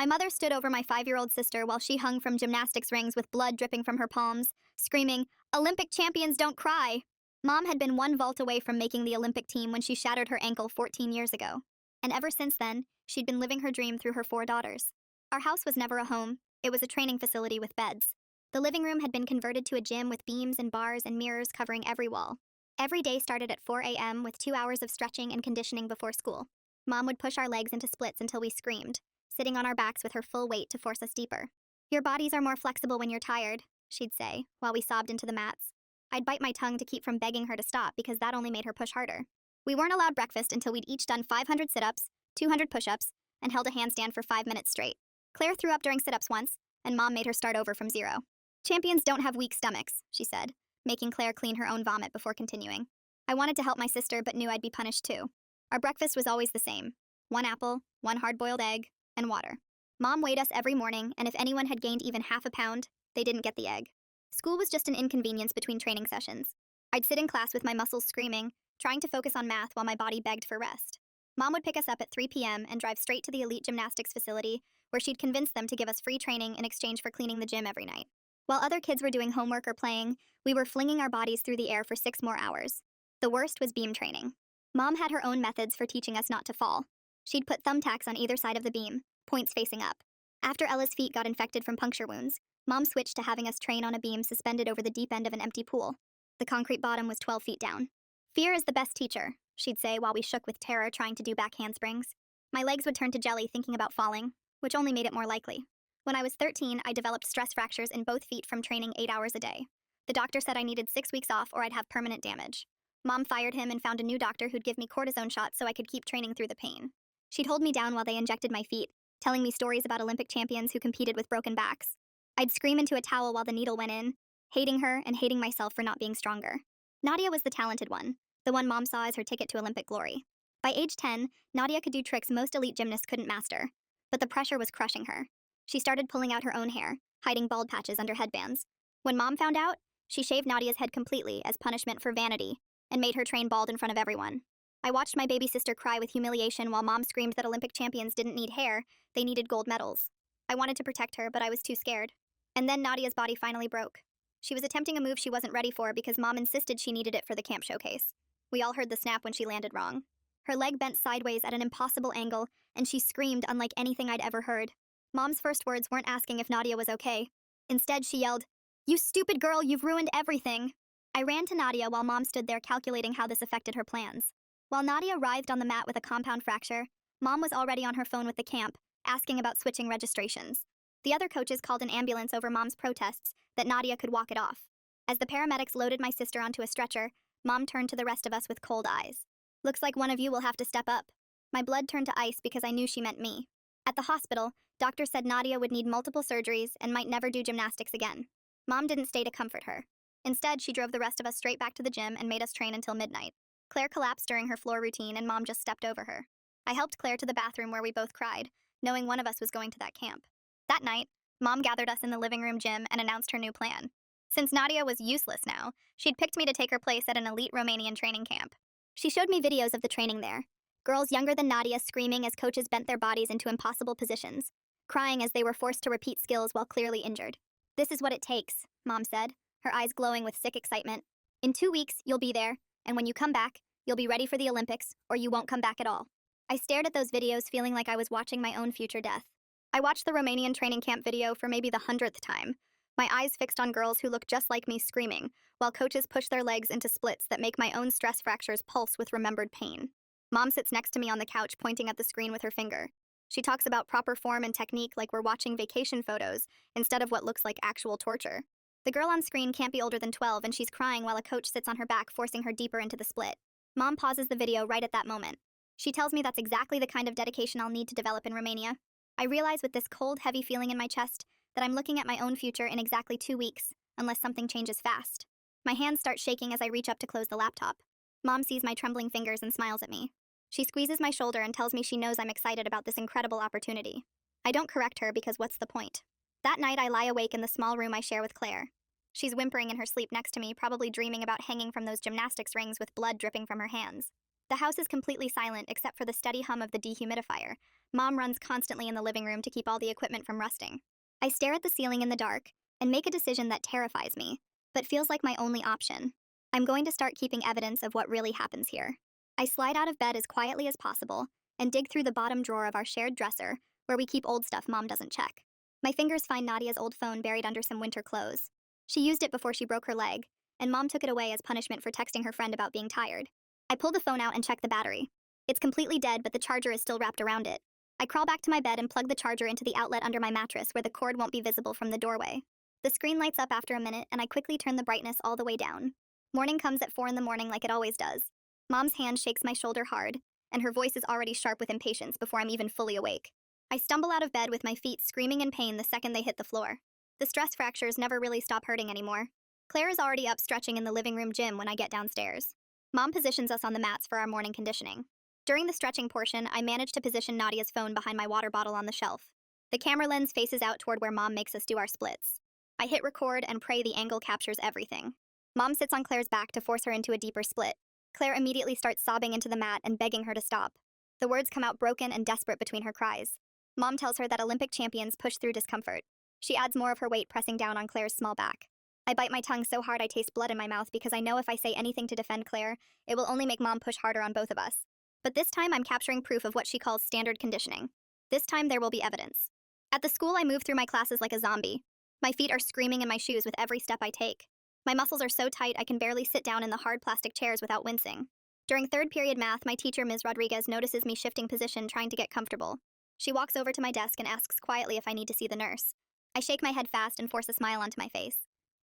My mother stood over my 5-year-old sister while she hung from gymnastics rings with blood dripping from her palms, screaming, "Olympic champions don't cry!" Mom had been one vault away from making the Olympic team when she shattered her ankle 14 years ago. And ever since then, she'd been living her dream through her 4 daughters. Our house was never a home, it was a training facility with beds. The living room had been converted to a gym with beams and bars and mirrors covering every wall. Every day started at 4 a.m. with 2 hours of stretching and conditioning before school. Mom would push our legs into splits until we screamed, sitting on our backs with her full weight to force us deeper. "Your bodies are more flexible when you're tired," she'd say, while we sobbed into the mats. I'd bite my tongue to keep from begging her to stop because that only made her push harder. We weren't allowed breakfast until we'd each done 500 sit-ups, 200 push-ups, and held a handstand for 5 minutes straight. Claire threw up during sit-ups once, and Mom made her start over from 0. "Champions don't have weak stomachs," she said, making Claire clean her own vomit before continuing. I wanted to help my sister but knew I'd be punished too. Our breakfast was always the same: 1 apple, 1 hard-boiled egg, and water. Mom weighed us every morning, and if anyone had gained even half a pound, they didn't get the egg. School was just an inconvenience between training sessions. I'd sit in class with my muscles screaming, trying to focus on math while my body begged for rest. Mom would pick us up at 3 p.m. and drive straight to the elite gymnastics facility, where she'd convince them to give us free training in exchange for cleaning the gym every night. While other kids were doing homework or playing, we were flinging our bodies through the air for 6 more hours. The worst was beam training. Mom had her own methods for teaching us not to fall. She'd put thumbtacks on either side of the beam, points facing up. After Ella's feet got infected from puncture wounds, Mom switched to having us train on a beam suspended over the deep end of an empty pool. The concrete bottom was 12 feet down. "Fear is the best teacher," she'd say while we shook with terror trying to do back handsprings. My legs would turn to jelly thinking about falling, which only made it more likely. When I was 13, I developed stress fractures in both feet from training 8 hours a day. The doctor said I needed 6 weeks off or I'd have permanent damage. Mom fired him and found a new doctor who'd give me cortisone shots so I could keep training through the pain. She'd hold me down while they injected my feet, telling me stories about Olympic champions who competed with broken backs. I'd scream into a towel while the needle went in, hating her and hating myself for not being stronger. Nadia was the talented one, the one Mom saw as her ticket to Olympic glory. By age 10, Nadia could do tricks most elite gymnasts couldn't master, but the pressure was crushing her. She started pulling out her own hair, hiding bald patches under headbands. When Mom found out, she shaved Nadia's head completely as punishment for vanity and made her train bald in front of everyone. I watched my baby sister cry with humiliation while Mom screamed that Olympic champions didn't need hair, they needed gold medals. I wanted to protect her, but I was too scared. And then Nadia's body finally broke. She was attempting a move she wasn't ready for because Mom insisted she needed it for the camp showcase. We all heard the snap when she landed wrong. Her leg bent sideways at an impossible angle, and she screamed unlike anything I'd ever heard. Mom's first words weren't asking if Nadia was okay. Instead, she yelled, "You stupid girl, you've ruined everything." I ran to Nadia while Mom stood there calculating how this affected her plans. While Nadia writhed on the mat with a compound fracture, Mom was already on her phone with the camp, asking about switching registrations. The other coaches called an ambulance over Mom's protests that Nadia could walk it off. As the paramedics loaded my sister onto a stretcher, Mom turned to the rest of us with cold eyes. "Looks like one of you will have to step up." My blood turned to ice because I knew she meant me. At the hospital, doctors said Nadia would need multiple surgeries and might never do gymnastics again. Mom didn't stay to comfort her. Instead, she drove the rest of us straight back to the gym and made us train until midnight. Claire collapsed during her floor routine and Mom just stepped over her. I helped Claire to the bathroom where we both cried, knowing one of us was going to that camp. That night, Mom gathered us in the living room gym and announced her new plan. Since Nadia was useless now, she'd picked me to take her place at an elite Romanian training camp. She showed me videos of the training there. Girls younger than Nadia screaming as coaches bent their bodies into impossible positions, crying as they were forced to repeat skills while clearly injured. "This is what it takes," Mom said, her eyes glowing with sick excitement. "In 2 weeks, you'll be there, and when you come back, you'll be ready for the Olympics, or you won't come back at all." I stared at those videos feeling like I was watching my own future death. I watched the Romanian training camp video for maybe the 100th time, my eyes fixed on girls who looked just like me screaming, while coaches push their legs into splits that make my own stress fractures pulse with remembered pain. Mom sits next to me on the couch pointing at the screen with her finger. She talks about proper form and technique like we're watching vacation photos instead of what looks like actual torture. The girl on screen can't be older than 12 and she's crying while a coach sits on her back forcing her deeper into the split. Mom pauses the video right at that moment. She tells me that's exactly the kind of dedication I'll need to develop in Romania. I realize with this cold, heavy feeling in my chest that I'm looking at my own future in exactly 2 weeks, unless something changes fast. My hands start shaking as I reach up to close the laptop. Mom sees my trembling fingers and smiles at me. She squeezes my shoulder and tells me she knows I'm excited about this incredible opportunity. I don't correct her because what's the point? That night I lie awake in the small room I share with Claire. She's whimpering in her sleep next to me, probably dreaming about hanging from those gymnastics rings with blood dripping from her hands. The house is completely silent except for the steady hum of the dehumidifier. Mom runs constantly in the living room to keep all the equipment from rusting. I stare at the ceiling in the dark and make a decision that terrifies me, but feels like my only option. I'm going to start keeping evidence of what really happens here. I slide out of bed as quietly as possible and dig through the bottom drawer of our shared dresser, where we keep old stuff Mom doesn't check. My fingers find Nadia's old phone buried under some winter clothes. She used it before she broke her leg, and Mom took it away as punishment for texting her friend about being tired. I pull the phone out and check the battery. It's completely dead, but the charger is still wrapped around it. I crawl back to my bed and plug the charger into the outlet under my mattress where the cord won't be visible from the doorway. The screen lights up after a minute, and I quickly turn the brightness all the way down. Morning comes at 4 in the morning like it always does. Mom's hand shakes my shoulder hard, and her voice is already sharp with impatience before I'm even fully awake. I stumble out of bed with my feet screaming in pain the second they hit the floor. The stress fractures never really stop hurting anymore. Claire is already up stretching in the living room gym when I get downstairs. Mom positions us on the mats for our morning conditioning. During the stretching portion, I manage to position Nadia's phone behind my water bottle on the shelf. The camera lens faces out toward where Mom makes us do our splits. I hit record and pray the angle captures everything. Mom sits on Claire's back to force her into a deeper split. Claire immediately starts sobbing into the mat and begging her to stop. The words come out broken and desperate between her cries. Mom tells her that Olympic champions push through discomfort. She adds more of her weight, pressing down on Claire's small back. I bite my tongue so hard I taste blood in my mouth because I know if I say anything to defend Claire, it will only make Mom push harder on both of us. But this time I'm capturing proof of what she calls standard conditioning. This time there will be evidence. At the school, I move through my classes like a zombie. My feet are screaming in my shoes with every step I take. My muscles are so tight I can barely sit down in the hard plastic chairs without wincing. During third period math, my teacher, Ms. Rodriguez, notices me shifting position, trying to get comfortable. She walks over to my desk and asks quietly if I need to see the nurse. I shake my head fast and force a smile onto my face.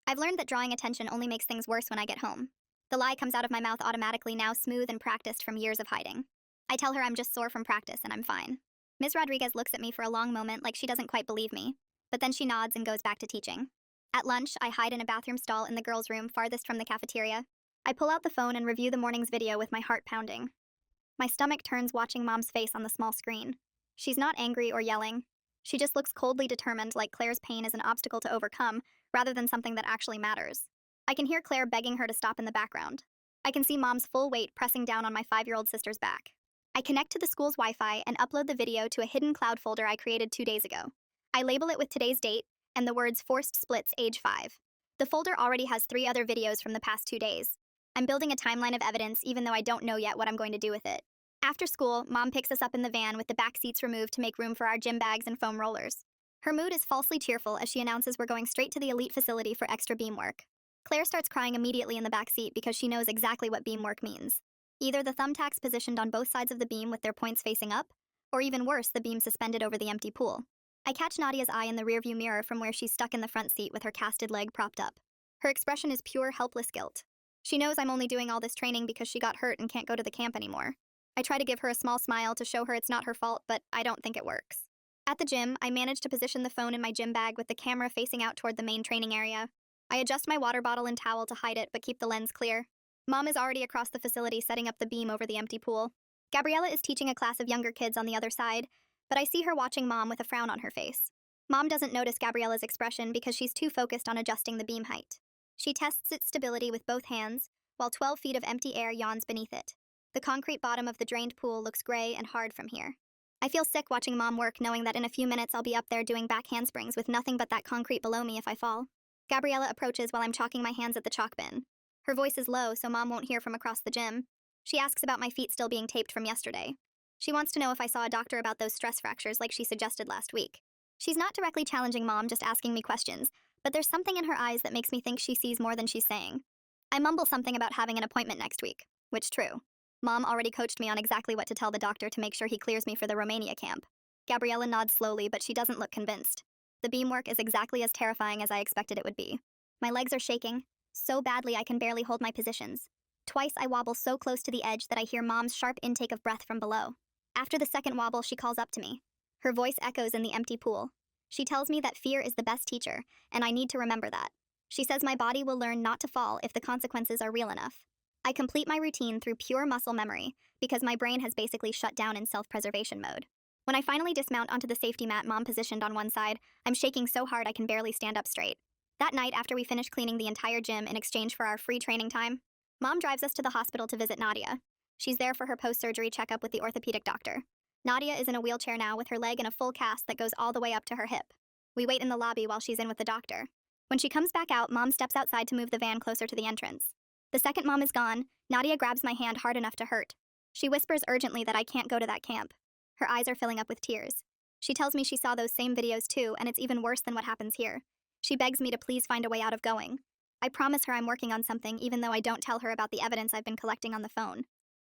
I've learned that drawing attention only makes things worse when I get home. The lie comes out of my mouth automatically, now smooth and practiced from years of hiding. I tell her I'm just sore from practice and I'm fine. Ms. Rodriguez looks at me for a long moment like she doesn't quite believe me, but then she nods and goes back to teaching. At lunch, I hide in a bathroom stall in the girls' room farthest from the cafeteria. I pull out the phone and review the morning's video with my heart pounding. My stomach turns watching Mom's face on the small screen. She's not angry or yelling. She just looks coldly determined, like Claire's pain is an obstacle to overcome, rather than something that actually matters. I can hear Claire begging her to stop in the background. I can see Mom's full weight pressing down on my 5-year-old sister's back. I connect to the school's Wi-Fi and upload the video to a hidden cloud folder I created 2 days ago. I label it with today's date and the words forced splits age 5. The folder already has 3 other videos from the past 2 days. I'm building a timeline of evidence even though I don't know yet what I'm going to do with it. After school, Mom picks us up in the van with the back seats removed to make room for our gym bags and foam rollers. Her mood is falsely cheerful as she announces we're going straight to the elite facility for extra beam work. Claire starts crying immediately in the back seat because she knows exactly what beam work means. Either the thumbtacks positioned on both sides of the beam with their points facing up, or even worse, the beam suspended over the empty pool. I catch Nadia's eye in the rearview mirror from where she's stuck in the front seat with her casted leg propped up. Her expression is pure, helpless guilt. She knows I'm only doing all this training because she got hurt and can't go to the camp anymore. I try to give her a small smile to show her it's not her fault, but I don't think it works. At the gym, I manage to position the phone in my gym bag with the camera facing out toward the main training area. I adjust my water bottle and towel to hide it, but keep the lens clear. Mom is already across the facility setting up the beam over the empty pool. Gabriella is teaching a class of younger kids on the other side, but I see her watching Mom with a frown on her face. Mom doesn't notice Gabriella's expression because she's too focused on adjusting the beam height. She tests its stability with both hands, while 12 feet of empty air yawns beneath it. The concrete bottom of the drained pool looks gray and hard from here. I feel sick watching Mom work, knowing that in a few minutes I'll be up there doing back handsprings with nothing but that concrete below me if I fall. Gabriella approaches while I'm chalking my hands at the chalk bin. Her voice is low, so Mom won't hear from across the gym. She asks about my feet still being taped from yesterday. She wants to know if I saw a doctor about those stress fractures like she suggested last week. She's not directly challenging Mom, just asking me questions, but there's something in her eyes that makes me think she sees more than she's saying. I mumble something about having an appointment next week, which true. Mom already coached me on exactly what to tell the doctor to make sure he clears me for the Romania camp. Gabriella nods slowly, but she doesn't look convinced. The beam work is exactly as terrifying as I expected it would be. My legs are shaking, so badly I can barely hold my positions. Twice I wobble so close to the edge that I hear Mom's sharp intake of breath from below. After the second wobble, she calls up to me. Her voice echoes in the empty pool. She tells me that fear is the best teacher, and I need to remember that. She says my body will learn not to fall if the consequences are real enough. I complete my routine through pure muscle memory because my brain has basically shut down in self-preservation mode. When I finally dismount onto the safety mat Mom positioned on one side, I'm shaking so hard I can barely stand up straight. That night, after we finish cleaning the entire gym in exchange for our free training time, Mom drives us to the hospital to visit Nadia. She's there for her post-surgery checkup with the orthopedic doctor. Nadia is in a wheelchair now with her leg in a full cast that goes all the way up to her hip. We wait in the lobby while she's in with the doctor. When she comes back out, Mom steps outside to move the van closer to the entrance. The second Mom is gone, Nadia grabs my hand hard enough to hurt. She whispers urgently that I can't go to that camp. Her eyes are filling up with tears. She tells me she saw those same videos too, and it's even worse than what happens here. She begs me to please find a way out of going. I promise her I'm working on something, even though I don't tell her about the evidence I've been collecting on the phone.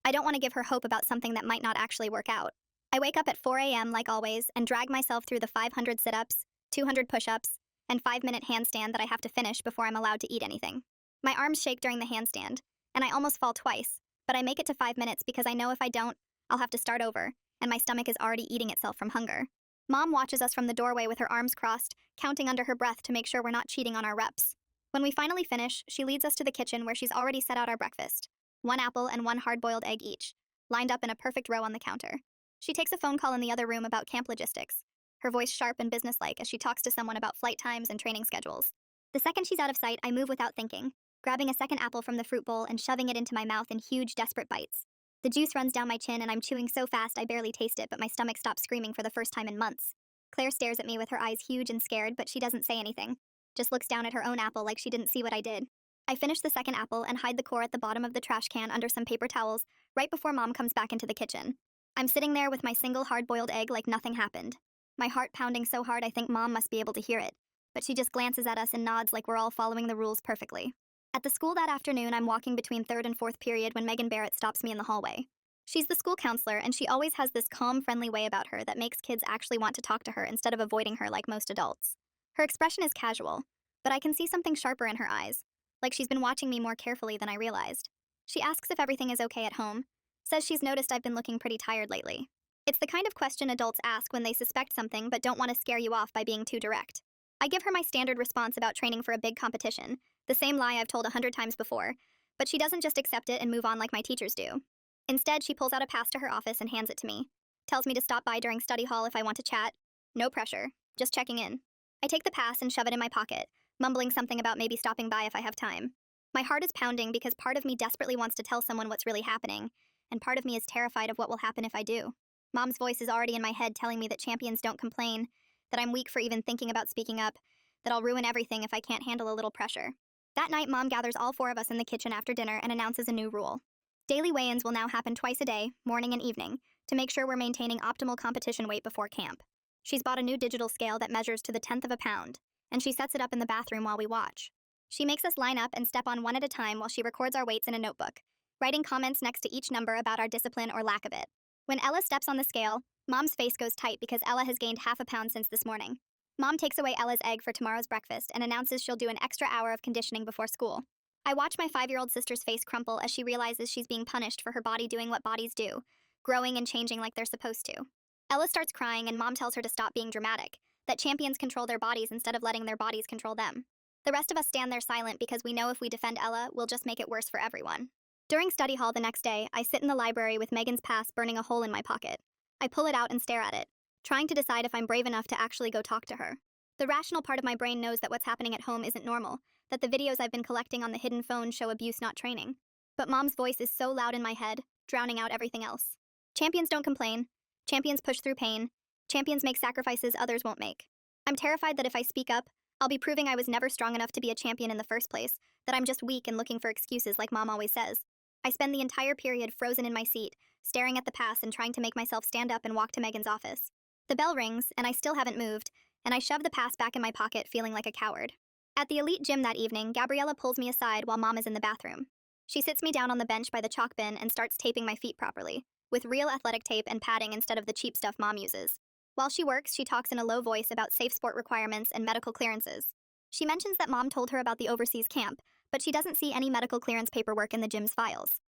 I don't want to give her hope about something that might not actually work out. I wake up at 4 a.m. like always and drag myself through the 500 sit-ups, 200 push-ups, and 5-minute handstand that I have to finish before I'm allowed to eat anything. My arms shake during the handstand, and I almost fall twice, but I make it to 5 minutes because I know if I don't, I'll have to start over, and my stomach is already eating itself from hunger. Mom watches us from the doorway with her arms crossed, counting under her breath to make sure we're not cheating on our reps. When we finally finish, she leads us to the kitchen where she's already set out our breakfast. 1 apple and 1 hard-boiled egg each, lined up in a perfect row on the counter. She takes a phone call in the other room about camp logistics, her voice sharp and businesslike as she talks to someone about flight times and training schedules. The second she's out of sight, I move without thinking, grabbing a second apple from the fruit bowl and shoving it into my mouth in huge, desperate bites. The juice runs down my chin and I'm chewing so fast I barely taste it, but my stomach stops screaming for the first time in months. Claire stares at me with her eyes huge and scared, but she doesn't say anything, just looks down at her own apple like she didn't see what I did. I finish the second apple and hide the core at the bottom of the trash can under some paper towels, right before Mom comes back into the kitchen. I'm sitting there with my single hard-boiled egg like nothing happened. My heart pounding so hard I think Mom must be able to hear it, but she just glances at us and nods like we're all following the rules perfectly. At the school that afternoon, I'm walking between 3rd and 4th period when Megan Barrett stops me in the hallway. She's the school counselor, and she always has this calm, friendly way about her that makes kids actually want to talk to her instead of avoiding her like most adults. Her expression is casual, but I can see something sharper in her eyes, like she's been watching me more carefully than I realized. She asks if everything is okay at home, says she's noticed I've been looking pretty tired lately. It's the kind of question adults ask when they suspect something but don't want to scare you off by being too direct. I give her my standard response about training for a big competition, the same lie I've told 100 times before, but she doesn't just accept it and move on like my teachers do. Instead, she pulls out a pass to her office and hands it to me, tells me to stop by during study hall if I want to chat. No pressure, just checking in. I take the pass and shove it in my pocket, mumbling something about maybe stopping by if I have time. My heart is pounding because part of me desperately wants to tell someone what's really happening, and part of me is terrified of what will happen if I do. Mom's voice is already in my head telling me that champions don't complain, that I'm weak for even thinking about speaking up, that I'll ruin everything if I can't handle a little pressure. That night, Mom gathers all 4 of us in the kitchen after dinner and announces a new rule. Daily weigh-ins will now happen twice a day, morning and evening, to make sure we're maintaining optimal competition weight before camp. She's bought a new digital scale that measures to the 10th of a pound, and she sets it up in the bathroom while we watch. She makes us line up and step on one at a time while she records our weights in a notebook, writing comments next to each number about our discipline or lack of it. When Ella steps on the scale, Mom's face goes tight because Ella has gained half a pound since this morning. Mom takes away Ella's egg for tomorrow's breakfast and announces she'll do an extra hour of conditioning before school. I watch my 5-year-old sister's face crumple as she realizes she's being punished for her body doing what bodies do, growing and changing like they're supposed to. Ella starts crying and Mom tells her to stop being dramatic, that champions control their bodies instead of letting their bodies control them. The rest of us stand there silent because we know if we defend Ella, we'll just make it worse for everyone. During study hall the next day, I sit in the library with Megan's pass burning a hole in my pocket. I pull it out and stare at it, trying to decide if I'm brave enough to actually go talk to her. The rational part of my brain knows that what's happening at home isn't normal, that the videos I've been collecting on the hidden phone show abuse, not training. But Mom's voice is so loud in my head, drowning out everything else. Champions don't complain. Champions push through pain. Champions make sacrifices others won't make. I'm terrified that if I speak up, I'll be proving I was never strong enough to be a champion in the first place, that I'm just weak and looking for excuses like Mom always says. I spend the entire period frozen in my seat, staring at the pass and trying to make myself stand up and walk to Megan's office. The bell rings, and I still haven't moved, and I shove the pass back in my pocket, feeling like a coward. At the elite gym that evening, Gabriella pulls me aside while Mom is in the bathroom. She sits me down on the bench by the chalk bin and starts taping my feet properly, with real athletic tape and padding instead of the cheap stuff Mom uses. While she works, she talks in a low voice about safe sport requirements and medical clearances. She mentions that Mom told her about the overseas camp, but she doesn't see any medical clearance paperwork in the gym's files.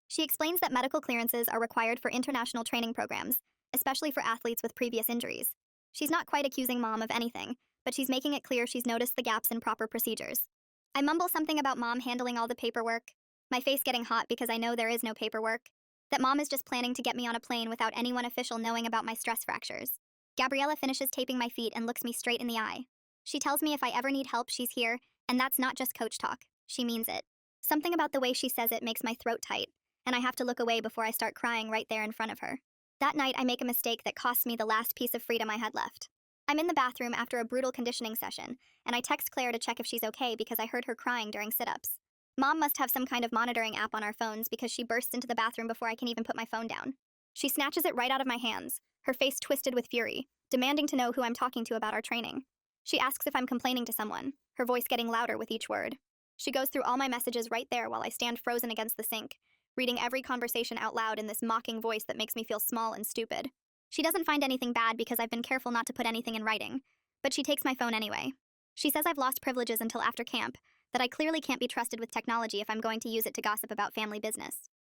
She explains that medical clearances are required for international training programs, especially for athletes with previous injuries. She's not quite accusing Mom of anything, but she's making it clear she's noticed the gaps in proper procedures. I mumble something about Mom handling all the paperwork, my face getting hot because I know there is no paperwork, that Mom is just planning to get me on a plane without anyone official knowing about my stress fractures. Gabriella finishes taping my feet and looks me straight in the eye. She tells me if I ever need help, she's here, and that's not just coach talk. She means it. Something about the way she says it makes my throat tight, and I have to look away before I start crying right there in front of her. That night, I make a mistake that costs me the last piece of freedom I had left. I'm in the bathroom after a brutal conditioning session, and I text Claire to check if she's okay because I heard her crying during sit-ups. Mom must have some kind of monitoring app on our phones because she bursts into the bathroom before I can even put my phone down. She snatches it right out of my hands, her face twisted with fury, demanding to know who I'm talking to about our training. She asks if I'm complaining to someone, her voice getting louder with each word. She goes through all my messages right there while I stand frozen against the sink, reading every conversation out loud in this mocking voice that makes me feel small and stupid. She doesn't find anything bad because I've been careful not to put anything in writing, but she takes my phone anyway. She says I've lost privileges until after camp, that I clearly can't be trusted with technology if I'm going to use it to gossip about family business.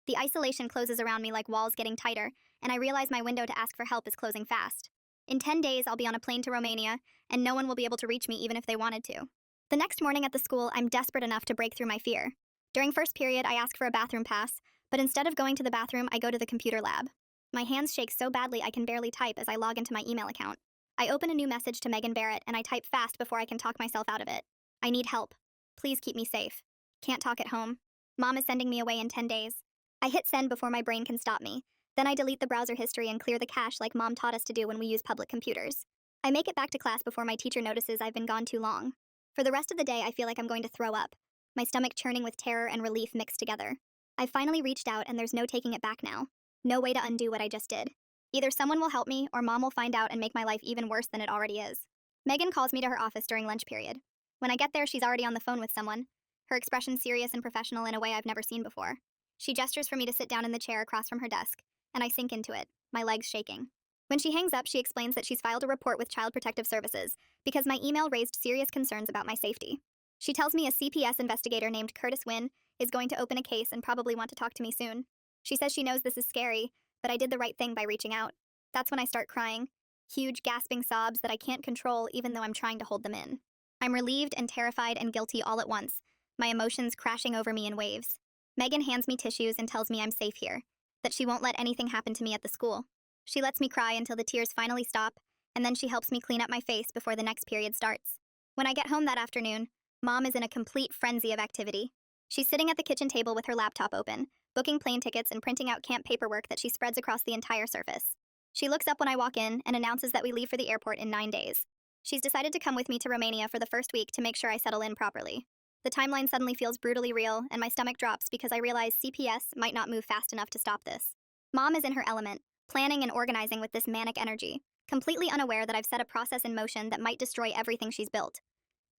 The isolation closes around me like walls getting tighter, and I realize my window to ask for help is closing fast. In 10 days, I'll be on a plane to Romania, and no one will be able to reach me even if they wanted to. The next morning at the school, I'm desperate enough to break through my fear. During first period, I ask for a bathroom pass, but instead of going to the bathroom, I go to the computer lab. My hands shake so badly I can barely type as I log into my email account. I open a new message to Megan Barrett, and I type fast before I can talk myself out of it. I need help. Please keep me safe. Can't talk at home. Mom is sending me away in 10 days. I hit send before my brain can stop me. Then I delete the browser history and clear the cache like Mom taught us to do when we use public computers. I make it back to class before my teacher notices I've been gone too long. For the rest of the day, I feel like I'm going to throw up, my stomach churning with terror and relief mixed together. I've finally reached out and there's no taking it back now. No way to undo what I just did. Either someone will help me or Mom will find out and make my life even worse than it already is. Megan calls me to her office during lunch period. When I get there, she's already on the phone with someone, her expression serious and professional in a way I've never seen before. She gestures for me to sit down in the chair across from her desk, and I sink into it, my legs shaking. When she hangs up, she explains that she's filed a report with Child Protective Services because my email raised serious concerns about my safety. She tells me a CPS investigator named Curtis Wynn is going to open a case and probably want to talk to me soon. She says she knows this is scary, but I did the right thing by reaching out. That's when I start crying, huge gasping sobs that I can't control even though I'm trying to hold them in. I'm relieved and terrified and guilty all at once, my emotions crashing over me in waves. Megan hands me tissues and tells me I'm safe here, that she won't let anything happen to me at the school. She lets me cry until the tears finally stop, and then she helps me clean up my face before the next period starts. When I get home that afternoon, Mom is in a complete frenzy of activity. She's sitting at the kitchen table with her laptop open, booking plane tickets and printing out camp paperwork that she spreads across the entire surface. She looks up when I walk in and announces that we leave for the airport in 9 days. She's decided to come with me to Romania for the first week to make sure I settle in properly. The timeline suddenly feels brutally real, and my stomach drops because I realize CPS might not move fast enough to stop this. Mom is in her element, planning and organizing with this manic energy, completely unaware that I've set a process in motion that might destroy everything she's built.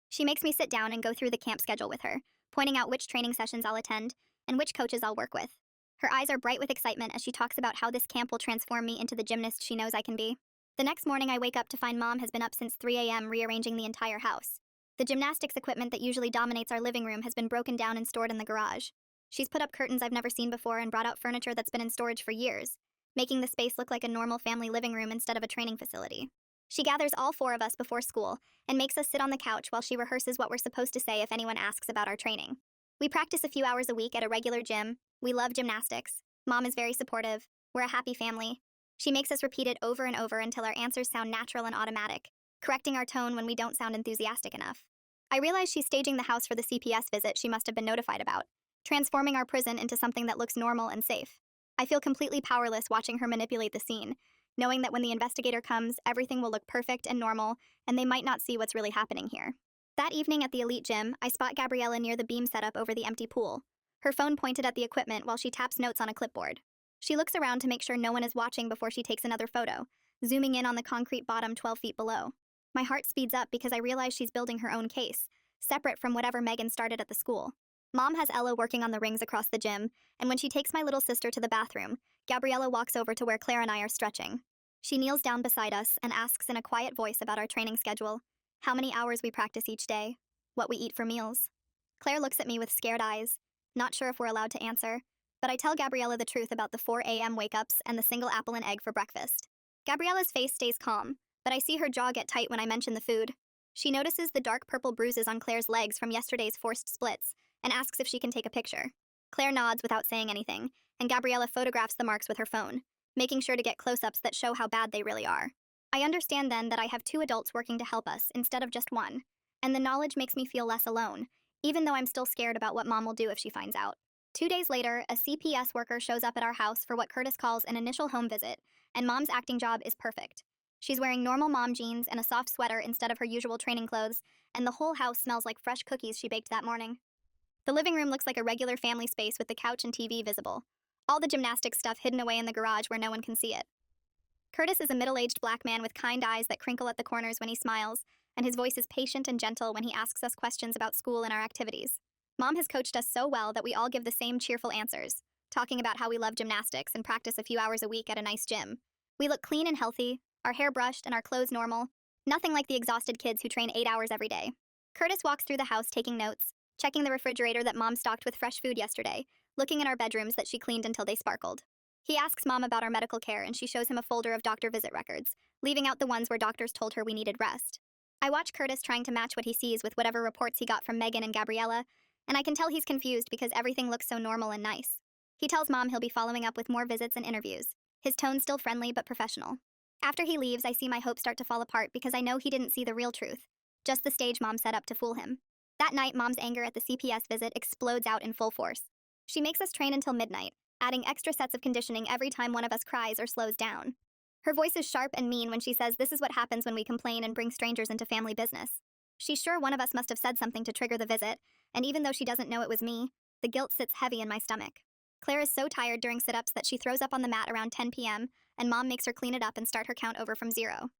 She makes me sit down and go through the camp schedule with her, pointing out which training sessions I'll attend and which coaches I'll work with. Her eyes are bright with excitement as she talks about how this camp will transform me into the gymnast she knows I can be. The next morning, I wake up to find Mom has been up since 3 a.m. rearranging the entire house. The gymnastics equipment that usually dominates our living room has been broken down and stored in the garage. She's put up curtains I've never seen before and brought out furniture that's been in storage for years, making the space look like a normal family living room instead of a training facility. She gathers all 4 of us before school and makes us sit on the couch while she rehearses what we're supposed to say if anyone asks about our training. We practice a few hours a week at a regular gym. We love gymnastics. Mom is very supportive. We're a happy family. She makes us repeat it over and over until our answers sound natural and automatic, correcting our tone when we don't sound enthusiastic enough. I realize she's staging the house for the CPS visit she must have been notified about, transforming our prison into something that looks normal and safe. I feel completely powerless watching her manipulate the scene, knowing that when the investigator comes, everything will look perfect and normal, and they might not see what's really happening here. That evening at the elite gym, I spot Gabriella near the beam setup over the empty pool, her phone pointed at the equipment while she taps notes on a clipboard. She looks around to make sure no one is watching before she takes another photo, zooming in on the concrete bottom 12 feet below. My heart speeds up because I realize she's building her own case, separate from whatever Megan started at the school. Mom has Ella working on the rings across the gym, and when she takes my little sister to the bathroom, Gabriella walks over to where Claire and I are stretching. She kneels down beside us and asks in a quiet voice about our training schedule, how many hours we practice each day, what we eat for meals. Claire looks at me with scared eyes, not sure if we're allowed to answer, but I tell Gabriella the truth about the 4 a.m. wake-ups and the single apple and egg for breakfast. Gabriella's face stays calm, but I see her jaw get tight when I mention the food. She notices the dark purple bruises on Claire's legs from yesterday's forced splits and asks if she can take a picture. Claire nods without saying anything, and Gabriella photographs the marks with her phone, making sure to get close-ups that show how bad they really are. I understand then that I have 2 adults working to help us instead of just one, and the knowledge makes me feel less alone, even though I'm still scared about what Mom will do if she finds out. 2 days later, a CPS worker shows up at our house for what Curtis calls an initial home visit, and Mom's acting job is perfect. She's wearing normal mom jeans and a soft sweater instead of her usual training clothes, and the whole house smells like fresh cookies she baked that morning. The living room looks like a regular family space with the couch and TV visible. All the gymnastics stuff hidden away in the garage where no one can see it. Curtis is a middle-aged black man with kind eyes that crinkle at the corners when he smiles, and his voice is patient and gentle when he asks us questions about school and our activities. Mom has coached us so well that we all give the same cheerful answers, talking about how we love gymnastics and practice a few hours a week at a nice gym. We look clean and healthy, our hair brushed and our clothes normal, nothing like the exhausted kids who train 8 hours every day. Curtis walks through the house taking notes, checking the refrigerator that Mom stocked with fresh food yesterday, looking in our bedrooms that she cleaned until they sparkled. He asks Mom about our medical care and she shows him a folder of doctor visit records, leaving out the ones where doctors told her we needed rest. I watch Curtis trying to match what he sees with whatever reports he got from Megan and Gabriella, and I can tell he's confused because everything looks so normal and nice. He tells Mom he'll be following up with more visits and interviews, his tone still friendly but professional. After he leaves, I see my hopes start to fall apart because I know he didn't see the real truth, just the stage Mom set up to fool him. That night, Mom's anger at the CPS visit explodes out in full force. She makes us train until midnight, adding extra sets of conditioning every time one of us cries or slows down. Her voice is sharp and mean when she says this is what happens when we complain and bring strangers into family business. She's sure one of us must have said something to trigger the visit, and even though she doesn't know it was me, the guilt sits heavy in my stomach. Claire is so tired during sit-ups that she throws up on the mat around 10 p.m., and Mom makes her clean it up and start her count over from 0.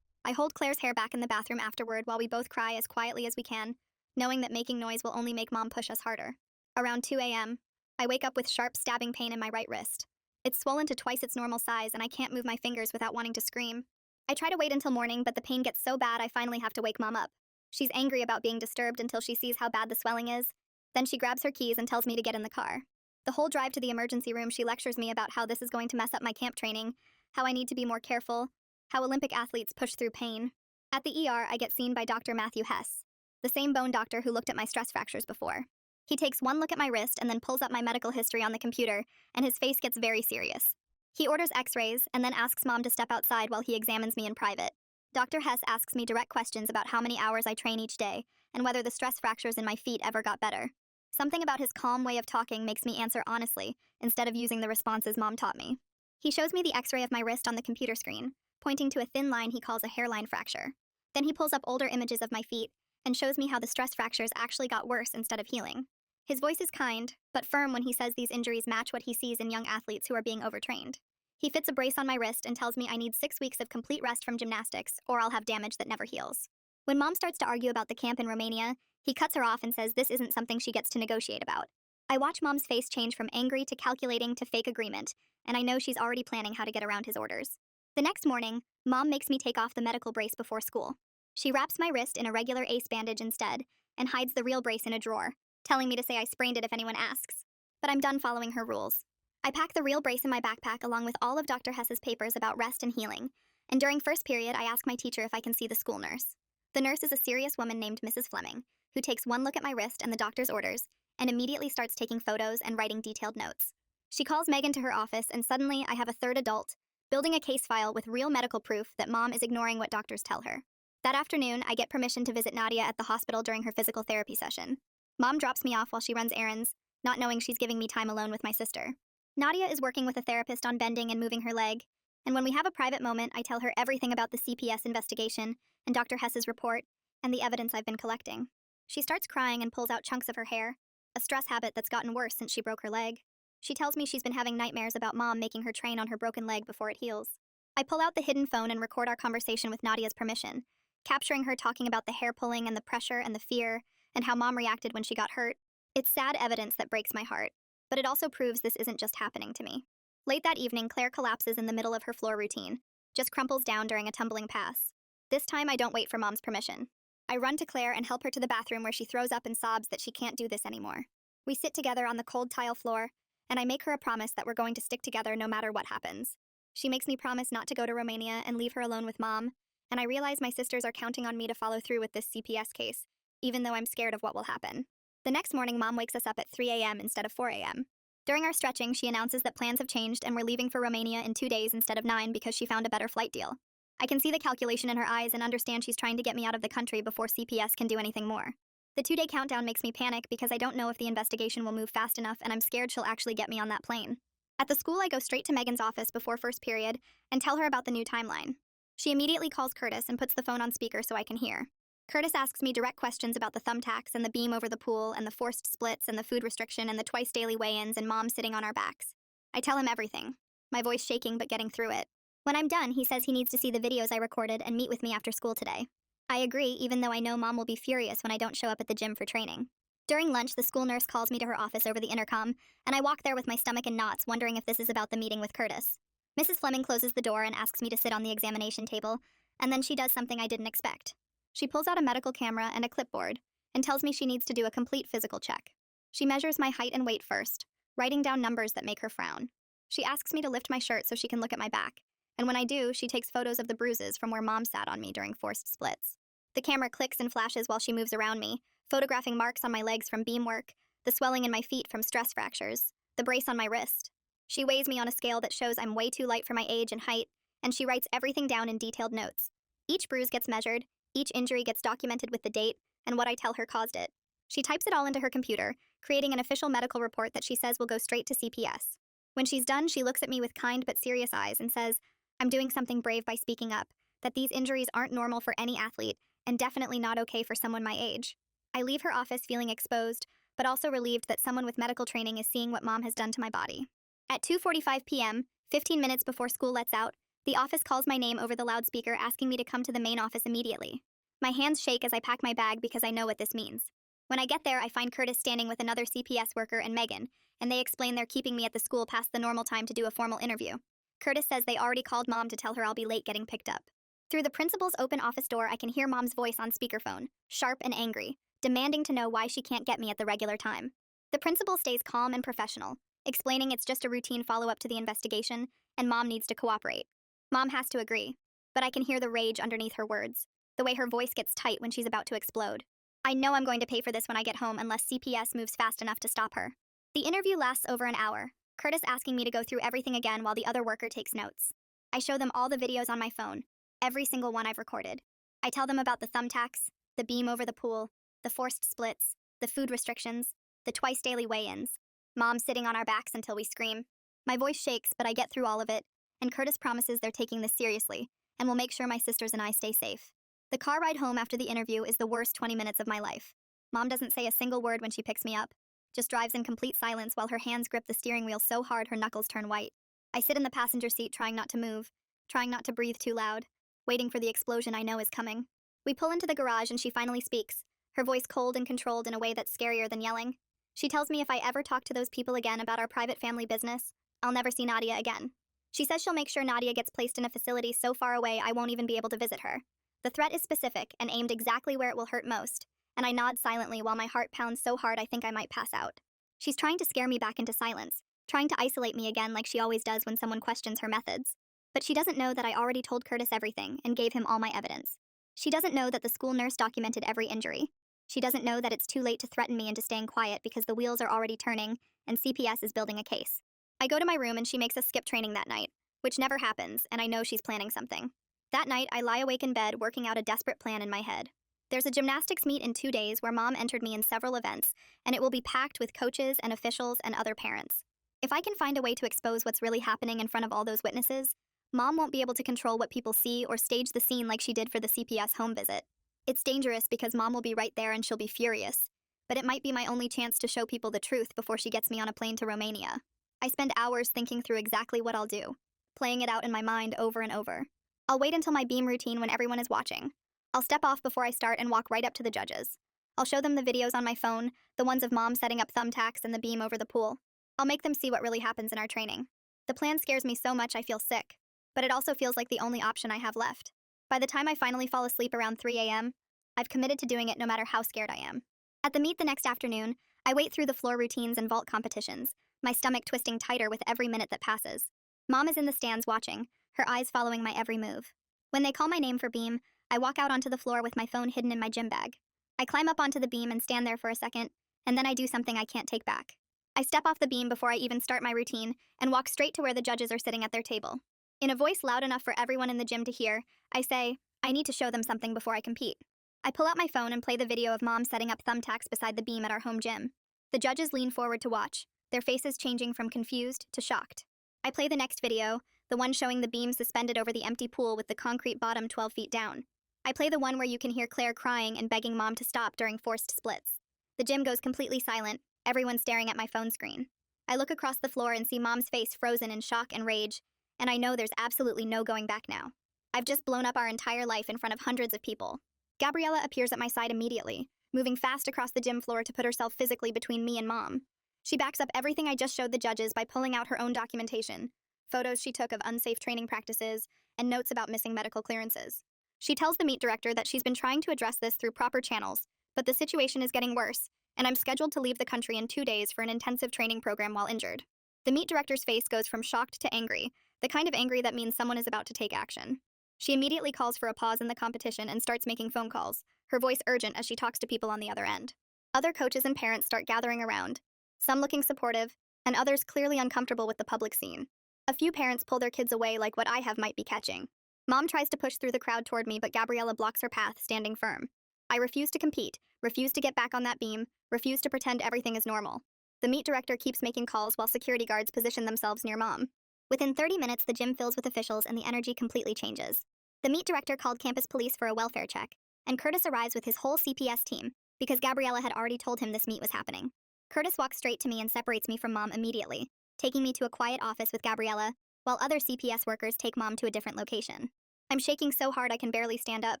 I hold Claire's hair back in the bathroom afterward while we both cry as quietly as we can, knowing that making noise will only make Mom push us harder. Around 2 a.m., I wake up with sharp stabbing pain in my right wrist. It's swollen to twice its normal size and I can't move my fingers without wanting to scream. I try to wait until morning, but the pain gets so bad I finally have to wake Mom up. She's angry about being disturbed until she sees how bad the swelling is. Then she grabs her keys and tells me to get in the car. The whole drive to the emergency room, she lectures me about how this is going to mess up my camp training, how I need to be more careful, how Olympic athletes push through pain. At the ER, I get seen by Dr. Matthew Hess, the same bone doctor who looked at my stress fractures before. He takes one look at my wrist and then pulls up my medical history on the computer, and his face gets very serious. He orders x-rays and then asks Mom to step outside while he examines me in private. Dr. Hess asks me direct questions about how many hours I train each day and whether the stress fractures in my feet ever got better. Something about his calm way of talking makes me answer honestly, instead of using the responses Mom taught me. He shows me the x-ray of my wrist on the computer screen, pointing to a thin line he calls a hairline fracture. Then he pulls up older images of my feet and shows me how the stress fractures actually got worse instead of healing. His voice is kind, but firm when he says these injuries match what he sees in young athletes who are being overtrained. He fits a brace on my wrist and tells me I need 6 weeks of complete rest from gymnastics, or I'll have damage that never heals. When Mom starts to argue about the camp in Romania, he cuts her off and says this isn't something she gets to negotiate about. I watch Mom's face change from angry to calculating to fake agreement, and I know she's already planning how to get around his orders. The next morning, Mom makes me take off the medical brace before school. She wraps my wrist in a regular ace bandage instead, and hides the real brace in a drawer, telling me to say I sprained it if anyone asks. But I'm done following her rules. I pack the real brace in my backpack along with all of Dr. Hess's papers about rest and healing, and during first period I ask my teacher if I can see the school nurse. The nurse is a serious woman named Mrs. Fleming, who takes one look at my wrist and the doctor's orders, and immediately starts taking photos and writing detailed notes. She calls Megan to her office, and suddenly I have a third adult, building a case file with real medical proof that Mom is ignoring what doctors tell her. That afternoon, I get permission to visit Nadia at the hospital during her physical therapy session. Mom drops me off while she runs errands, not knowing she's giving me time alone with my sister. Nadia is working with a therapist on bending and moving her leg, and when we have a private moment, I tell her everything about the CPS investigation and Dr. Hess's report and the evidence I've been collecting. She starts crying and pulls out chunks of her hair, a stress habit that's gotten worse since she broke her leg. She tells me she's been having nightmares about Mom making her train on her broken leg before it heals. I pull out the hidden phone and record our conversation with Nadia's permission, capturing her talking about the hair pulling and the pressure and the fear, and how Mom reacted when she got hurt. It's sad evidence that breaks my heart, but it also proves this isn't just happening to me. Late that evening, Claire collapses in the middle of her floor routine, just crumples down during a tumbling pass. This time, I don't wait for Mom's permission. I run to Claire and help her to the bathroom where she throws up and sobs that she can't do this anymore. We sit together on the cold tile floor, and I make her a promise that we're going to stick together no matter what happens. She makes me promise not to go to Romania and leave her alone with Mom, and I realize my sisters are counting on me to follow through with this CPS case, even though I'm scared of what will happen. The next morning, Mom wakes us up at 3 a.m. instead of 4 a.m. During our stretching, she announces that plans have changed and we're leaving for Romania in 2 days instead of 9 because she found a better flight deal. I can see the calculation in her eyes and understand she's trying to get me out of the country before CPS can do anything more. The 2-day countdown makes me panic because I don't know if the investigation will move fast enough and I'm scared she'll actually get me on that plane. At the school, I go straight to Megan's office before first period and tell her about the new timeline. She immediately calls Curtis and puts the phone on speaker so I can hear. Curtis asks me direct questions about the thumbtacks and the beam over the pool and the forced splits and the food restriction and the twice daily weigh-ins and mom sitting on our backs. I tell him everything, my voice shaking but getting through it. When I'm done, he says he needs to see the videos I recorded and meet with me after school today. I agree, even though I know mom will be furious when I don't show up at the gym for training. During lunch, the school nurse calls me to her office over the intercom, and I walk there with my stomach in knots, wondering if this is about the meeting with Curtis. Mrs. Fleming closes the door and asks me to sit on the examination table, and then she does something I didn't expect. She pulls out a medical camera and a clipboard, and tells me she needs to do a complete physical check. She measures my height and weight first, writing down numbers that make her frown. She asks me to lift my shirt so she can look at my back, and when I do, she takes photos of the bruises from where mom sat on me during forced splits. The camera clicks and flashes while she moves around me, photographing marks on my legs from beam work, the swelling in my feet from stress fractures, the brace on my wrist. She weighs me on a scale that shows I'm way too light for my age and height, and she writes everything down in detailed notes. Each bruise gets measured, each injury gets documented with the date, and what I tell her caused it. She types it all into her computer, creating an official medical report that she says will go straight to CPS. When she's done, she looks at me with kind but serious eyes and says, I'm doing something brave by speaking up, that these injuries aren't normal for any athlete, and definitely not okay for someone my age. I leave her office feeling exposed, but also relieved that someone with medical training is seeing what mom has done to my body. At 2:45 p.m., 15 minutes before school lets out, the office calls my name over the loudspeaker asking me to come to the main office immediately. My hands shake as I pack my bag because I know what this means. When I get there, I find Curtis standing with another CPS worker and Megan, and they explain they're keeping me at the school past the normal time to do a formal interview. Curtis says they already called mom to tell her I'll be late getting picked up. Through the principal's open office door, I can hear mom's voice on speakerphone, sharp and angry, demanding to know why she can't get me at the regular time. The principal stays calm and professional, explaining it's just a routine follow-up to the investigation, and mom needs to cooperate. Mom has to agree, but I can hear the rage underneath her words, the way her voice gets tight when she's about to explode. I know I'm going to pay for this when I get home unless CPS moves fast enough to stop her. The interview lasts over an hour, Curtis asking me to go through everything again while the other worker takes notes. I show them all the videos on my phone, every single one I've recorded. I tell them about the thumbtacks, the beam over the pool, the forced splits, the food restrictions, the twice daily weigh-ins, mom sitting on our backs until we scream. My voice shakes, but I get through all of it, and Curtis promises they're taking this seriously and will make sure my sisters and I stay safe. The car ride home after the interview is the worst 20 minutes of my life. Mom doesn't say a single word when she picks me up, just drives in complete silence while her hands grip the steering wheel so hard her knuckles turn white. I sit in the passenger seat trying not to move, trying not to breathe too loud, waiting for the explosion I know is coming. We pull into the garage and she finally speaks, her voice cold and controlled in a way that's scarier than yelling. She tells me if I ever talk to those people again about our private family business, I'll never see Nadia again. She says she'll make sure Nadia gets placed in a facility so far away I won't even be able to visit her. The threat is specific and aimed exactly where it will hurt most, and I nod silently while my heart pounds so hard I think I might pass out. She's trying to scare me back into silence, trying to isolate me again like she always does when someone questions her methods. But she doesn't know that I already told Curtis everything and gave him all my evidence. She doesn't know that the school nurse documented every injury. She doesn't know that it's too late to threaten me into staying quiet because the wheels are already turning and CPS is building a case. I go to my room and she makes us skip training that night, which never happens, and I know she's planning something. That night, I lie awake in bed working out a desperate plan in my head. There's a gymnastics meet in 2 days where mom entered me in several events, and it will be packed with coaches and officials and other parents. If I can find a way to expose what's really happening in front of all those witnesses, mom won't be able to control what people see or stage the scene like she did for the CPS home visit. It's dangerous because mom will be right there and she'll be furious, but it might be my only chance to show people the truth before she gets me on a plane to Romania. I spend hours thinking through exactly what I'll do, playing it out in my mind over and over. I'll wait until my beam routine when everyone is watching. I'll step off before I start and walk right up to the judges. I'll show them the videos on my phone, the ones of mom setting up thumbtacks and the beam over the pool. I'll make them see what really happens in our training. The plan scares me so much I feel sick, but it also feels like the only option I have left. By the time I finally fall asleep around 3 a.m., I've committed to doing it no matter how scared I am. At the meet the next afternoon, I wait through the floor routines and vault competitions, my stomach twisting tighter with every minute that passes. Mom is in the stands watching, her eyes following my every move. When they call my name for beam, I walk out onto the floor with my phone hidden in my gym bag. I climb up onto the beam and stand there for a second, and then I do something I can't take back. I step off the beam before I even start my routine and walk straight to where the judges are sitting at their table. In a voice loud enough for everyone in the gym to hear, I say, I need to show them something before I compete. I pull out my phone and play the video of Mom setting up thumbtacks beside the beam at our home gym. The judges lean forward to watch, their faces changing from confused to shocked. I play the next video, the one showing the beam suspended over the empty pool with the concrete bottom 12 feet down. I play the one where you can hear Claire crying and begging Mom to stop during forced splits. The gym goes completely silent, everyone staring at my phone screen. I look across the floor and see Mom's face frozen in shock and rage, and I know there's absolutely no going back now. I've just blown up our entire life in front of hundreds of people. Gabriella appears at my side immediately, moving fast across the gym floor to put herself physically between me and Mom. She backs up everything I just showed the judges by pulling out her own documentation, photos she took of unsafe training practices, and notes about missing medical clearances. She tells the meet director that she's been trying to address this through proper channels, but the situation is getting worse, and I'm scheduled to leave the country in 2 days for an intensive training program while injured. The meet director's face goes from shocked to angry, the kind of angry that means someone is about to take action. She immediately calls for a pause in the competition and starts making phone calls, her voice urgent as she talks to people on the other end. Other coaches and parents start gathering around, some looking supportive, and others clearly uncomfortable with the public scene. A few parents pull their kids away like what I have might be catching. Mom tries to push through the crowd toward me, but Gabriella blocks her path, standing firm. I refuse to compete, refuse to get back on that beam, refuse to pretend everything is normal. The meet director keeps making calls while security guards position themselves near Mom. Within 30 minutes, the gym fills with officials and the energy completely changes. The meet director called campus police for a welfare check, and Curtis arrives with his whole CPS team, because Gabriella had already told him this meet was happening. Curtis walks straight to me and separates me from Mom immediately, taking me to a quiet office with Gabriella, while other CPS workers take Mom to a different location. I'm shaking so hard I can barely stand up,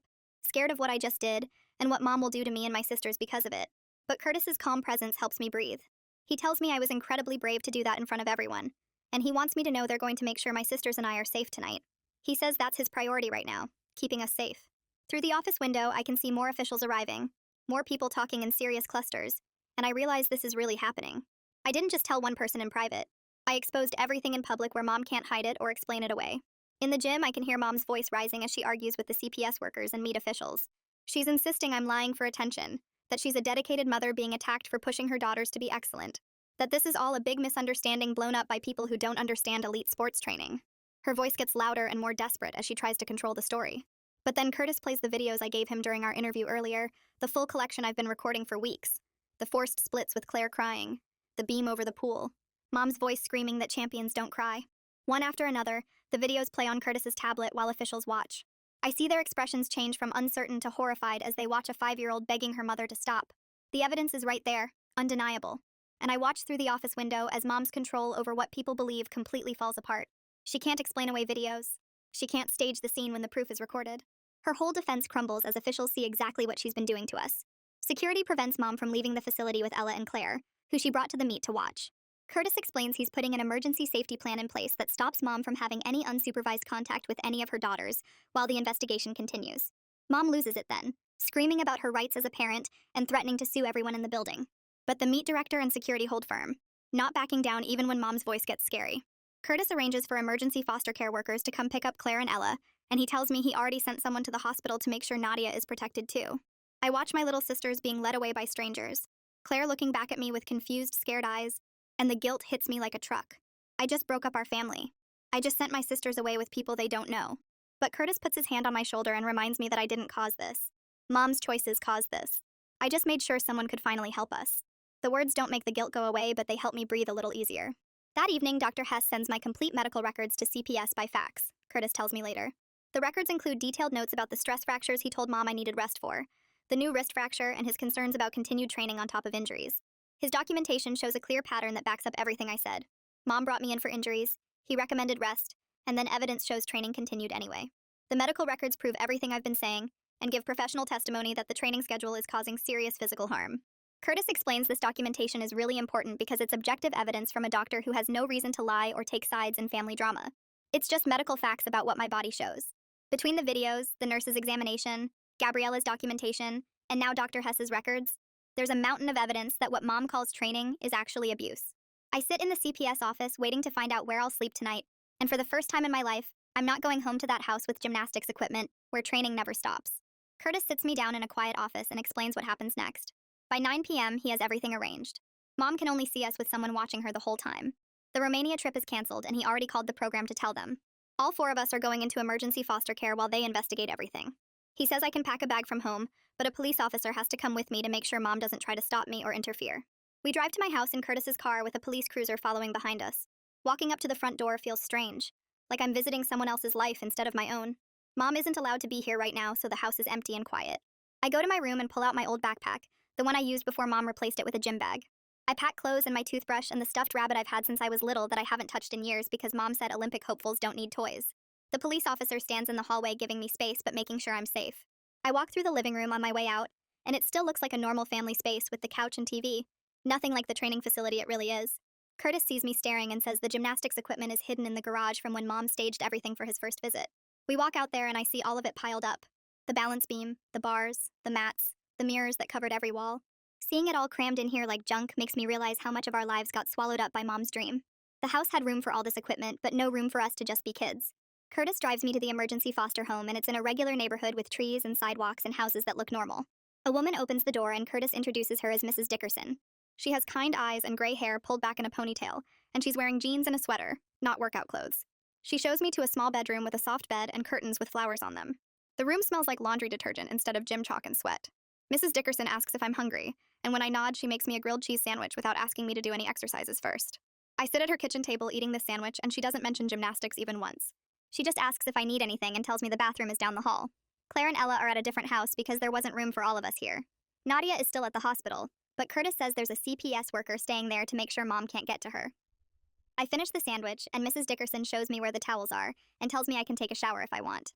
scared of what I just did, and what Mom will do to me and my sisters because of it. But Curtis's calm presence helps me breathe. He tells me I was incredibly brave to do that in front of everyone, and he wants me to know they're going to make sure my sisters and I are safe tonight. He says that's his priority right now, keeping us safe. Through the office window, I can see more officials arriving, more people talking in serious clusters, and I realize this is really happening. I didn't just tell one person in private. I exposed everything in public where Mom can't hide it or explain it away. In the gym, I can hear Mom's voice rising as she argues with the CPS workers and meet officials. She's insisting I'm lying for attention, that she's a dedicated mother being attacked for pushing her daughters to be excellent, that this is all a big misunderstanding blown up by people who don't understand elite sports training. Her voice gets louder and more desperate as she tries to control the story. But then Curtis plays the videos I gave him during our interview earlier, the full collection I've been recording for weeks. The forced splits with Claire crying, the beam over the pool, Mom's voice screaming that champions don't cry. One after another, the videos play on Curtis's tablet while officials watch. I see their expressions change from uncertain to horrified as they watch a 5-year-old begging her mother to stop. The evidence is right there, undeniable. And I watch through the office window as Mom's control over what people believe completely falls apart. She can't explain away videos. She can't stage the scene when the proof is recorded. Her whole defense crumbles as officials see exactly what she's been doing to us. Security prevents Mom from leaving the facility with Ella and Claire, who she brought to the meet to watch. Curtis explains he's putting an emergency safety plan in place that stops Mom from having any unsupervised contact with any of her daughters while the investigation continues. Mom loses it then, screaming about her rights as a parent and threatening to sue everyone in the building. But the meet director and security hold firm, not backing down even when Mom's voice gets scary. Curtis arranges for emergency foster care workers to come pick up Claire and Ella, and he tells me he already sent someone to the hospital to make sure Nadia is protected too. I watch my little sisters being led away by strangers, Claire looking back at me with confused, scared eyes, and the guilt hits me like a truck. I just broke up our family. I just sent my sisters away with people they don't know. But Curtis puts his hand on my shoulder and reminds me that I didn't cause this. Mom's choices caused this. I just made sure someone could finally help us. The words don't make the guilt go away, but they help me breathe a little easier. That evening, Dr. Hess sends my complete medical records to CPS by fax, Curtis tells me later. The records include detailed notes about the stress fractures he told Mom I needed rest for, the new wrist fracture, and his concerns about continued training on top of injuries. His documentation shows a clear pattern that backs up everything I said. Mom brought me in for injuries, he recommended rest, and then evidence shows training continued anyway. The medical records prove everything I've been saying, and give professional testimony that the training schedule is causing serious physical harm. Curtis explains this documentation is really important because it's objective evidence from a doctor who has no reason to lie or take sides in family drama. It's just medical facts about what my body shows. Between the videos, the nurse's examination, Gabriella's documentation, and now Dr. Hess's records, there's a mountain of evidence that what Mom calls training is actually abuse. I sit in the CPS office waiting to find out where I'll sleep tonight, and for the first time in my life, I'm not going home to that house with gymnastics equipment where training never stops. Curtis sits me down in a quiet office and explains what happens next. By 9 p.m., he has everything arranged. Mom can only see us with someone watching her the whole time. The Romania trip is canceled, and he already called the program to tell them. All 4 of us are going into emergency foster care while they investigate everything. He says I can pack a bag from home, but a police officer has to come with me to make sure Mom doesn't try to stop me or interfere. We drive to my house in Curtis's car with a police cruiser following behind us. Walking up to the front door feels strange, like I'm visiting someone else's life instead of my own. Mom isn't allowed to be here right now, so the house is empty and quiet. I go to my room and pull out my old backpack, the one I used before Mom replaced it with a gym bag. I pack clothes and my toothbrush and the stuffed rabbit I've had since I was little that I haven't touched in years because Mom said Olympic hopefuls don't need toys. The police officer stands in the hallway giving me space but making sure I'm safe. I walk through the living room on my way out, and it still looks like a normal family space with the couch and TV. Nothing like the training facility it really is. Curtis sees me staring and says the gymnastics equipment is hidden in the garage from when Mom staged everything for his first visit. We walk out there and I see all of it piled up. The balance beam, the bars, the mats, the mirrors that covered every wall. Seeing it all crammed in here like junk makes me realize how much of our lives got swallowed up by Mom's dream. The house had room for all this equipment, but no room for us to just be kids. Curtis drives me to the emergency foster home, and it's in a regular neighborhood with trees and sidewalks and houses that look normal. A woman opens the door and Curtis introduces her as Mrs. Dickerson. She has kind eyes and gray hair pulled back in a ponytail, and she's wearing jeans and a sweater, not workout clothes. She shows me to a small bedroom with a soft bed and curtains with flowers on them. The room smells like laundry detergent instead of gym chalk and sweat. Mrs. Dickerson asks if I'm hungry, and when I nod, she makes me a grilled cheese sandwich without asking me to do any exercises first. I sit at her kitchen table eating this sandwich, and she doesn't mention gymnastics even once. She just asks if I need anything and tells me the bathroom is down the hall. Claire and Ella are at a different house because there wasn't room for all of us here. Nadia is still at the hospital, but Curtis says there's a CPS worker staying there to make sure Mom can't get to her. I finish the sandwich, and Mrs. Dickerson shows me where the towels are and tells me I can take a shower if I want.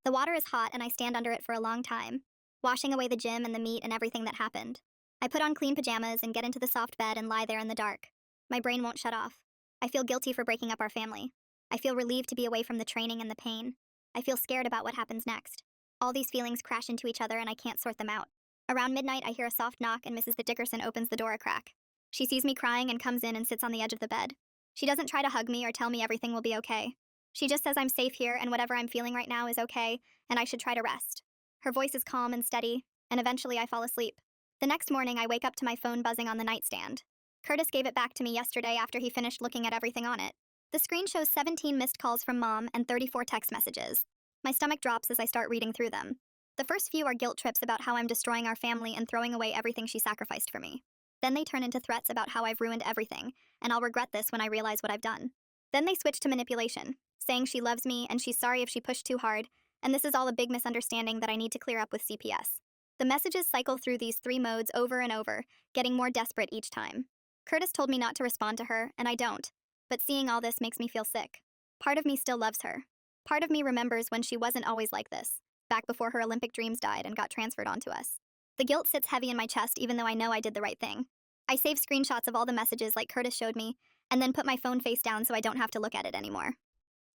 The water is hot, and I stand under it for a long time, washing away the gym and the meat and everything that happened. I put on clean pajamas and get into the soft bed and lie there in the dark. My brain won't shut off. I feel guilty for breaking up our family. I feel relieved to be away from the training and the pain. I feel scared about what happens next. All these feelings crash into each other and I can't sort them out. Around midnight, I hear a soft knock and Mrs. Dickerson opens the door a crack. She sees me crying and comes in and sits on the edge of the bed. She doesn't try to hug me or tell me everything will be okay. She just says I'm safe here and whatever I'm feeling right now is okay and I should try to rest. Her voice is calm and steady, and eventually I fall asleep. The next morning, I wake up to my phone buzzing on the nightstand. Curtis gave it back to me yesterday after he finished looking at everything on it. The screen shows 17 missed calls from Mom and 34 text messages. My stomach drops as I start reading through them. The first few are guilt trips about how I'm destroying our family and throwing away everything she sacrificed for me. Then they turn into threats about how I've ruined everything, and I'll regret this when I realize what I've done. Then they switch to manipulation, saying she loves me and she's sorry if she pushed too hard, and this is all a big misunderstanding that I need to clear up with CPS. The messages cycle through these 3 modes over and over, getting more desperate each time. Curtis told me not to respond to her, and I don't. But seeing all this makes me feel sick. Part of me still loves her. Part of me remembers when she wasn't always like this, back before her Olympic dreams died and got transferred onto us. The guilt sits heavy in my chest even though I know I did the right thing. I save screenshots of all the messages like Curtis showed me, and then put my phone face down so I don't have to look at it anymore.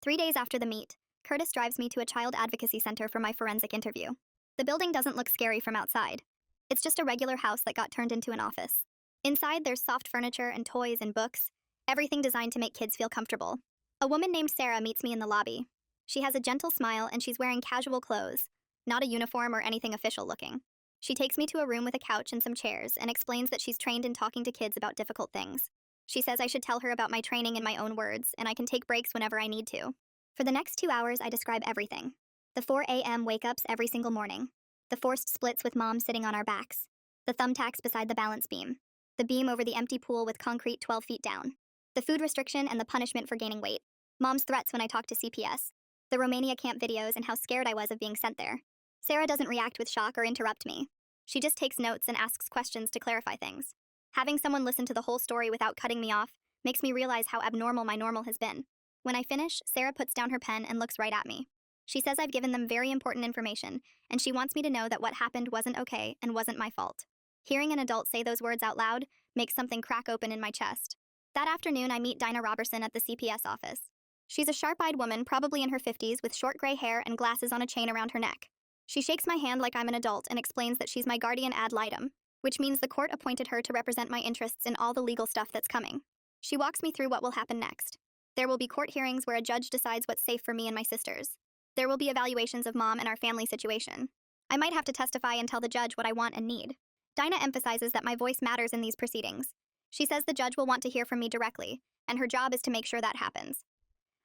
3 days after the meet, Curtis drives me to a child advocacy center for my forensic interview. The building doesn't look scary from outside. It's just a regular house that got turned into an office. Inside, there's soft furniture and toys and books, everything designed to make kids feel comfortable. A woman named Sarah meets me in the lobby. She has a gentle smile and she's wearing casual clothes, not a uniform or anything official looking. She takes me to a room with a couch and some chairs and explains that she's trained in talking to kids about difficult things. She says I should tell her about my training in my own words and I can take breaks whenever I need to. For the next 2 hours, I describe everything. The 4 a.m. wake-ups every single morning. The forced splits with Mom sitting on our backs. The thumbtacks beside the balance beam. The beam over the empty pool with concrete 12 feet down. The food restriction and the punishment for gaining weight. Mom's threats when I talked to CPS. The Romania camp videos and how scared I was of being sent there. Sarah doesn't react with shock or interrupt me. She just takes notes and asks questions to clarify things. Having someone listen to the whole story without cutting me off makes me realize how abnormal my normal has been. When I finish, Sarah puts down her pen and looks right at me. She says I've given them very important information, and she wants me to know that what happened wasn't okay and wasn't my fault. Hearing an adult say those words out loud makes something crack open in my chest. That afternoon, I meet Dinah Robertson at the CPS office. She's a sharp-eyed woman, probably in her 50s, with short gray hair and glasses on a chain around her neck. She shakes my hand like I'm an adult and explains that she's my guardian ad litem, which means the court appointed her to represent my interests in all the legal stuff that's coming. She walks me through what will happen next. There will be court hearings where a judge decides what's safe for me and my sisters. There will be evaluations of Mom and our family situation. I might have to testify and tell the judge what I want and need. Dinah emphasizes that my voice matters in these proceedings. She says the judge will want to hear from me directly, and her job is to make sure that happens.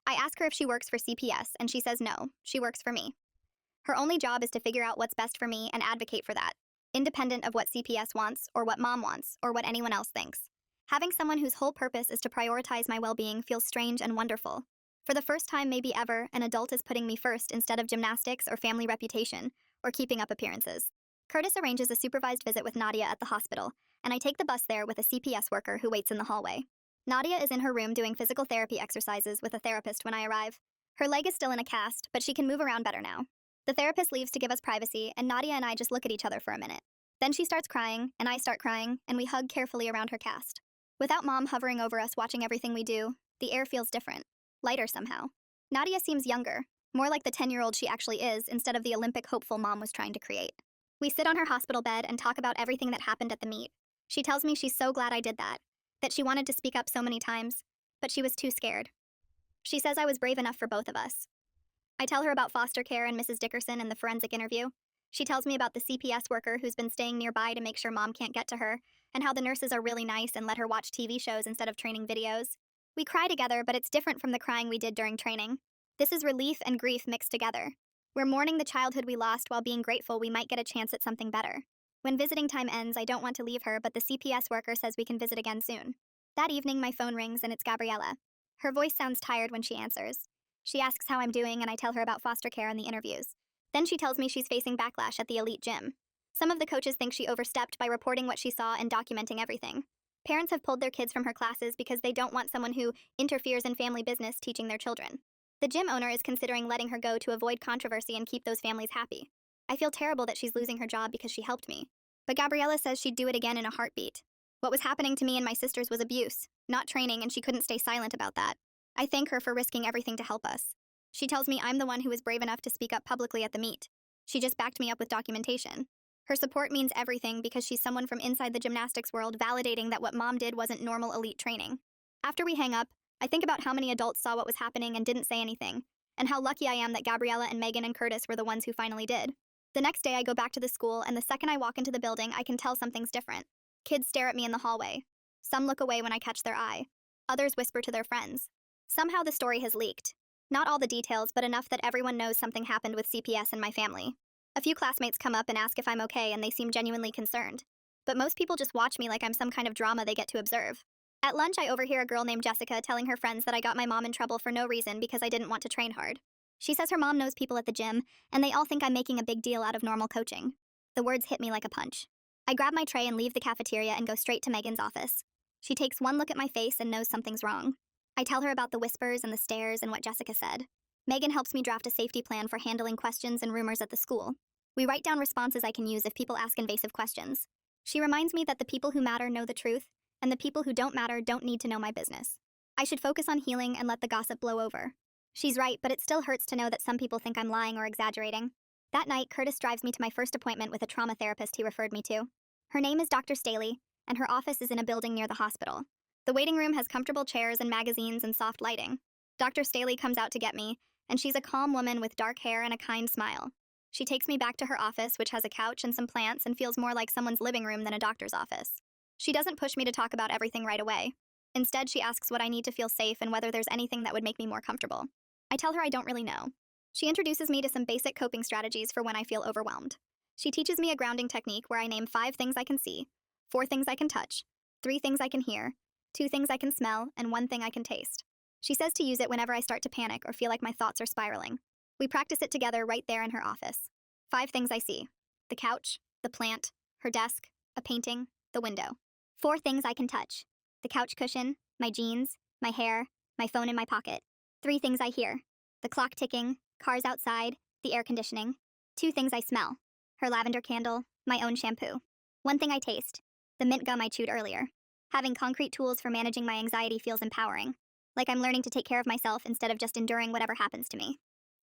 I ask her if she works for CPS, and she says no, she works for me. Her only job is to figure out what's best for me and advocate for that, independent of what CPS wants, or what mom wants, or what anyone else thinks. Having someone whose whole purpose is to prioritize my well-being feels strange and wonderful. For the first time maybe ever, an adult is putting me first instead of gymnastics or family reputation, or keeping up appearances. Curtis arranges a supervised visit with Nadia at the hospital, and I take the bus there with a CPS worker who waits in the hallway. Nadia is in her room doing physical therapy exercises with a therapist when I arrive. Her leg is still in a cast, but she can move around better now. The therapist leaves to give us privacy, and Nadia and I just look at each other for a minute. Then she starts crying, and I start crying, and we hug carefully around her cast. Without Mom hovering over us watching everything we do, the air feels different. Lighter somehow. Nadia seems younger, more like the 10-year-old she actually is instead of the Olympic hopeful Mom was trying to create. We sit on her hospital bed and talk about everything that happened at the meet. She tells me she's so glad I did that she wanted to speak up so many times, but she was too scared. She says I was brave enough for both of us. I tell her about foster care and Mrs. Dickerson and the forensic interview. She tells me about the CPS worker who's been staying nearby to make sure Mom can't get to her, and how the nurses are really nice and let her watch TV shows instead of training videos. We cry together, but it's different from the crying we did during training. This is relief and grief mixed together. We're mourning the childhood we lost while being grateful we might get a chance at something better. When visiting time ends, I don't want to leave her, but the CPS worker says we can visit again soon. That evening, my phone rings and it's Gabriella. Her voice sounds tired when she answers. She asks how I'm doing and I tell her about foster care and the interviews. Then she tells me she's facing backlash at the elite gym. Some of the coaches think she overstepped by reporting what she saw and documenting everything. Parents have pulled their kids from her classes because they don't want someone who interferes in family business teaching their children. The gym owner is considering letting her go to avoid controversy and keep those families happy. I feel terrible that she's losing her job because she helped me. But Gabriella says she'd do it again in a heartbeat. What was happening to me and my sisters was abuse, not training, and she couldn't stay silent about that. I thank her for risking everything to help us. She tells me I'm the one who was brave enough to speak up publicly at the meet. She just backed me up with documentation. Her support means everything because she's someone from inside the gymnastics world validating that what Mom did wasn't normal elite training. After we hang up, I think about how many adults saw what was happening and didn't say anything, and how lucky I am that Gabriella and Megan and Curtis were the ones who finally did. The next day I go back to the school, and the second I walk into the building, I can tell something's different. Kids stare at me in the hallway. Some look away when I catch their eye. Others whisper to their friends. Somehow the story has leaked. Not all the details, but enough that everyone knows something happened with CPS and my family. A few classmates come up and ask if I'm okay, and they seem genuinely concerned. But most people just watch me like I'm some kind of drama they get to observe. At lunch, I overhear a girl named Jessica telling her friends that I got my mom in trouble for no reason because I didn't want to train hard. She says her mom knows people at the gym, and they all think I'm making a big deal out of normal coaching. The words hit me like a punch. I grab my tray and leave the cafeteria and go straight to Megan's office. She takes one look at my face and knows something's wrong. I tell her about the whispers and the stares and what Jessica said. Megan helps me draft a safety plan for handling questions and rumors at the school. We write down responses I can use if people ask invasive questions. She reminds me that the people who matter know the truth, and the people who don't matter don't need to know my business. I should focus on healing and let the gossip blow over. She's right, but it still hurts to know that some people think I'm lying or exaggerating. That night, Curtis drives me to my first appointment with a trauma therapist he referred me to. Her name is Dr. Staley, and her office is in a building near the hospital. The waiting room has comfortable chairs and magazines and soft lighting. Dr. Staley comes out to get me, and she's a calm woman with dark hair and a kind smile. She takes me back to her office, which has a couch and some plants and feels more like someone's living room than a doctor's office. She doesn't push me to talk about everything right away. Instead, she asks what I need to feel safe and whether there's anything that would make me more comfortable. I tell her I don't really know. She introduces me to some basic coping strategies for when I feel overwhelmed. She teaches me a grounding technique where I name 5 things I can see, 4 things I can touch, 3 things I can hear, 2 things I can smell, and 1 thing I can taste. She says to use it whenever I start to panic or feel like my thoughts are spiraling. We practice it together right there in her office. 5 things I see: the couch, the plant, her desk, a painting, the window. 4 things I can touch: the couch cushion, my jeans, my hair, my phone in my pocket. 3 things I hear: the clock ticking, cars outside, the air conditioning. 2 things I smell: her lavender candle, my own shampoo. 1 thing I taste: the mint gum I chewed earlier. Having concrete tools for managing my anxiety feels empowering, like I'm learning to take care of myself instead of just enduring whatever happens to me.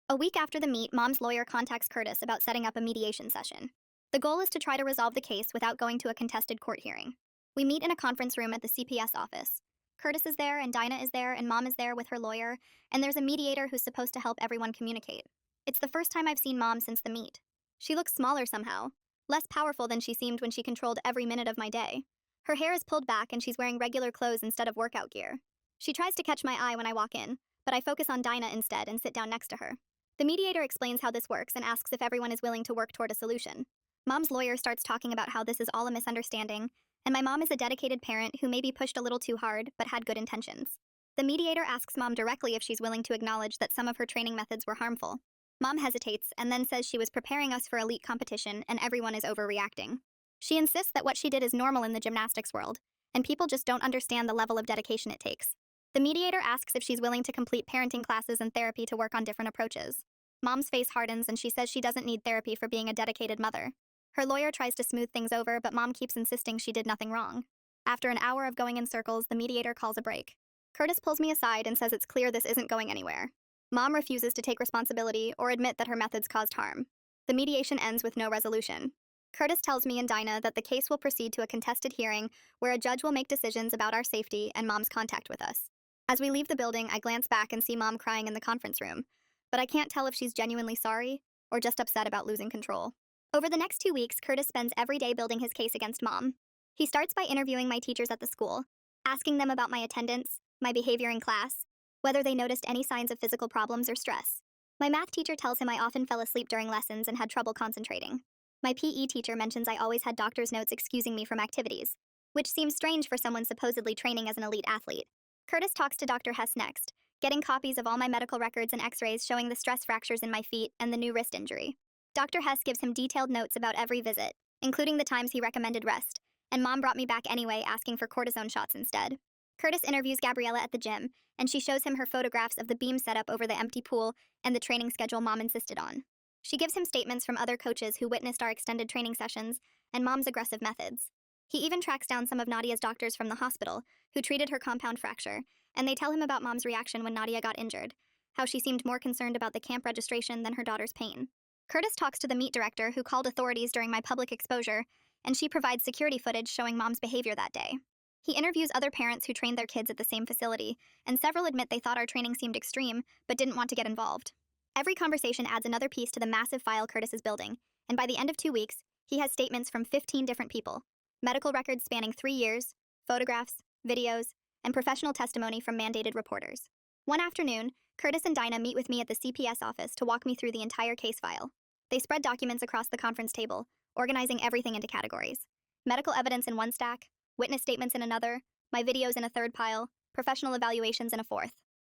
A week after the meet, Mom's lawyer contacts Curtis about setting up a mediation session. The goal is to try to resolve the case without going to a contested court hearing. We meet in a conference room at the CPS office. Curtis is there, and Dinah is there, and Mom is there with her lawyer, and there's a mediator who's supposed to help everyone communicate. It's the first time I've seen Mom since the meet. She looks smaller somehow, less powerful than she seemed when she controlled every minute of my day. Her hair is pulled back and she's wearing regular clothes instead of workout gear. She tries to catch my eye when I walk in, but I focus on Dinah instead and sit down next to her. The mediator explains how this works and asks if everyone is willing to work toward a solution. Mom's lawyer starts talking about how this is all a misunderstanding, and my mom is a dedicated parent who maybe pushed a little too hard but had good intentions. The mediator asks Mom directly if she's willing to acknowledge that some of her training methods were harmful. Mom hesitates and then says she was preparing us for elite competition and everyone is overreacting. She insists that what she did is normal in the gymnastics world, and people just don't understand the level of dedication it takes. The mediator asks if she's willing to complete parenting classes and therapy to work on different approaches. Mom's face hardens and she says she doesn't need therapy for being a dedicated mother. Her lawyer tries to smooth things over, but Mom keeps insisting she did nothing wrong. After an hour of going in circles, the mediator calls a break. Curtis pulls me aside and says it's clear this isn't going anywhere. Mom refuses to take responsibility or admit that her methods caused harm. The mediation ends with no resolution. Curtis tells me and Dinah that the case will proceed to a contested hearing where a judge will make decisions about our safety and Mom's contact with us. As we leave the building, I glance back and see Mom crying in the conference room, but I can't tell if she's genuinely sorry or just upset about losing control. Over the next 2 weeks, Curtis spends every day building his case against Mom. He starts by interviewing my teachers at the school, asking them about my attendance, my behavior in class, whether they noticed any signs of physical problems or stress. My math teacher tells him I often fell asleep during lessons and had trouble concentrating. My PE teacher mentions I always had doctor's notes excusing me from activities, which seems strange for someone supposedly training as an elite athlete. Curtis talks to Dr. Hess next, getting copies of all my medical records and x-rays showing the stress fractures in my feet and the new wrist injury. Dr. Hess gives him detailed notes about every visit, including the times he recommended rest, and Mom brought me back anyway, asking for cortisone shots instead. Curtis interviews Gabriella at the gym, and she shows him her photographs of the beam setup over the empty pool and the training schedule Mom insisted on. She gives him statements from other coaches who witnessed our extended training sessions and Mom's aggressive methods. He even tracks down some of Nadia's doctors from the hospital, who treated her compound fracture, and they tell him about Mom's reaction when Nadia got injured, how she seemed more concerned about the camp registration than her daughter's pain. Curtis talks to the meet director who called authorities during my public exposure, and she provides security footage showing Mom's behavior that day. He interviews other parents who trained their kids at the same facility, and several admit they thought our training seemed extreme, but didn't want to get involved. Every conversation adds another piece to the massive file Curtis is building, and by the end of 2 weeks, he has statements from 15 different people, medical records spanning 3 years, photographs, videos, and professional testimony from mandated reporters. One afternoon, Curtis and Dinah meet with me at the CPS office to walk me through the entire case file. They spread documents across the conference table, organizing everything into categories. Medical evidence in one stack, witness statements in another, my videos in a third pile, professional evaluations in a fourth.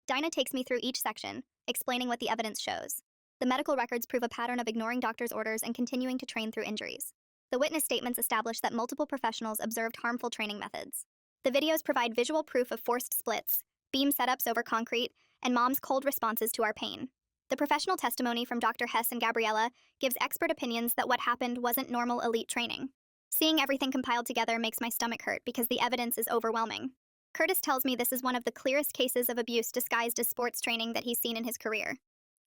Dinah takes me through each section, explaining what the evidence shows. The medical records prove a pattern of ignoring doctors' orders and continuing to train through injuries. The witness statements establish that multiple professionals observed harmful training methods. The videos provide visual proof of forced splits, beam setups over concrete, and Mom's cold responses to our pain. The professional testimony from Dr. Hess and Gabriella gives expert opinions that what happened wasn't normal elite training. Seeing everything compiled together makes my stomach hurt because the evidence is overwhelming. Curtis tells me this is one of the clearest cases of abuse disguised as sports training that he's seen in his career.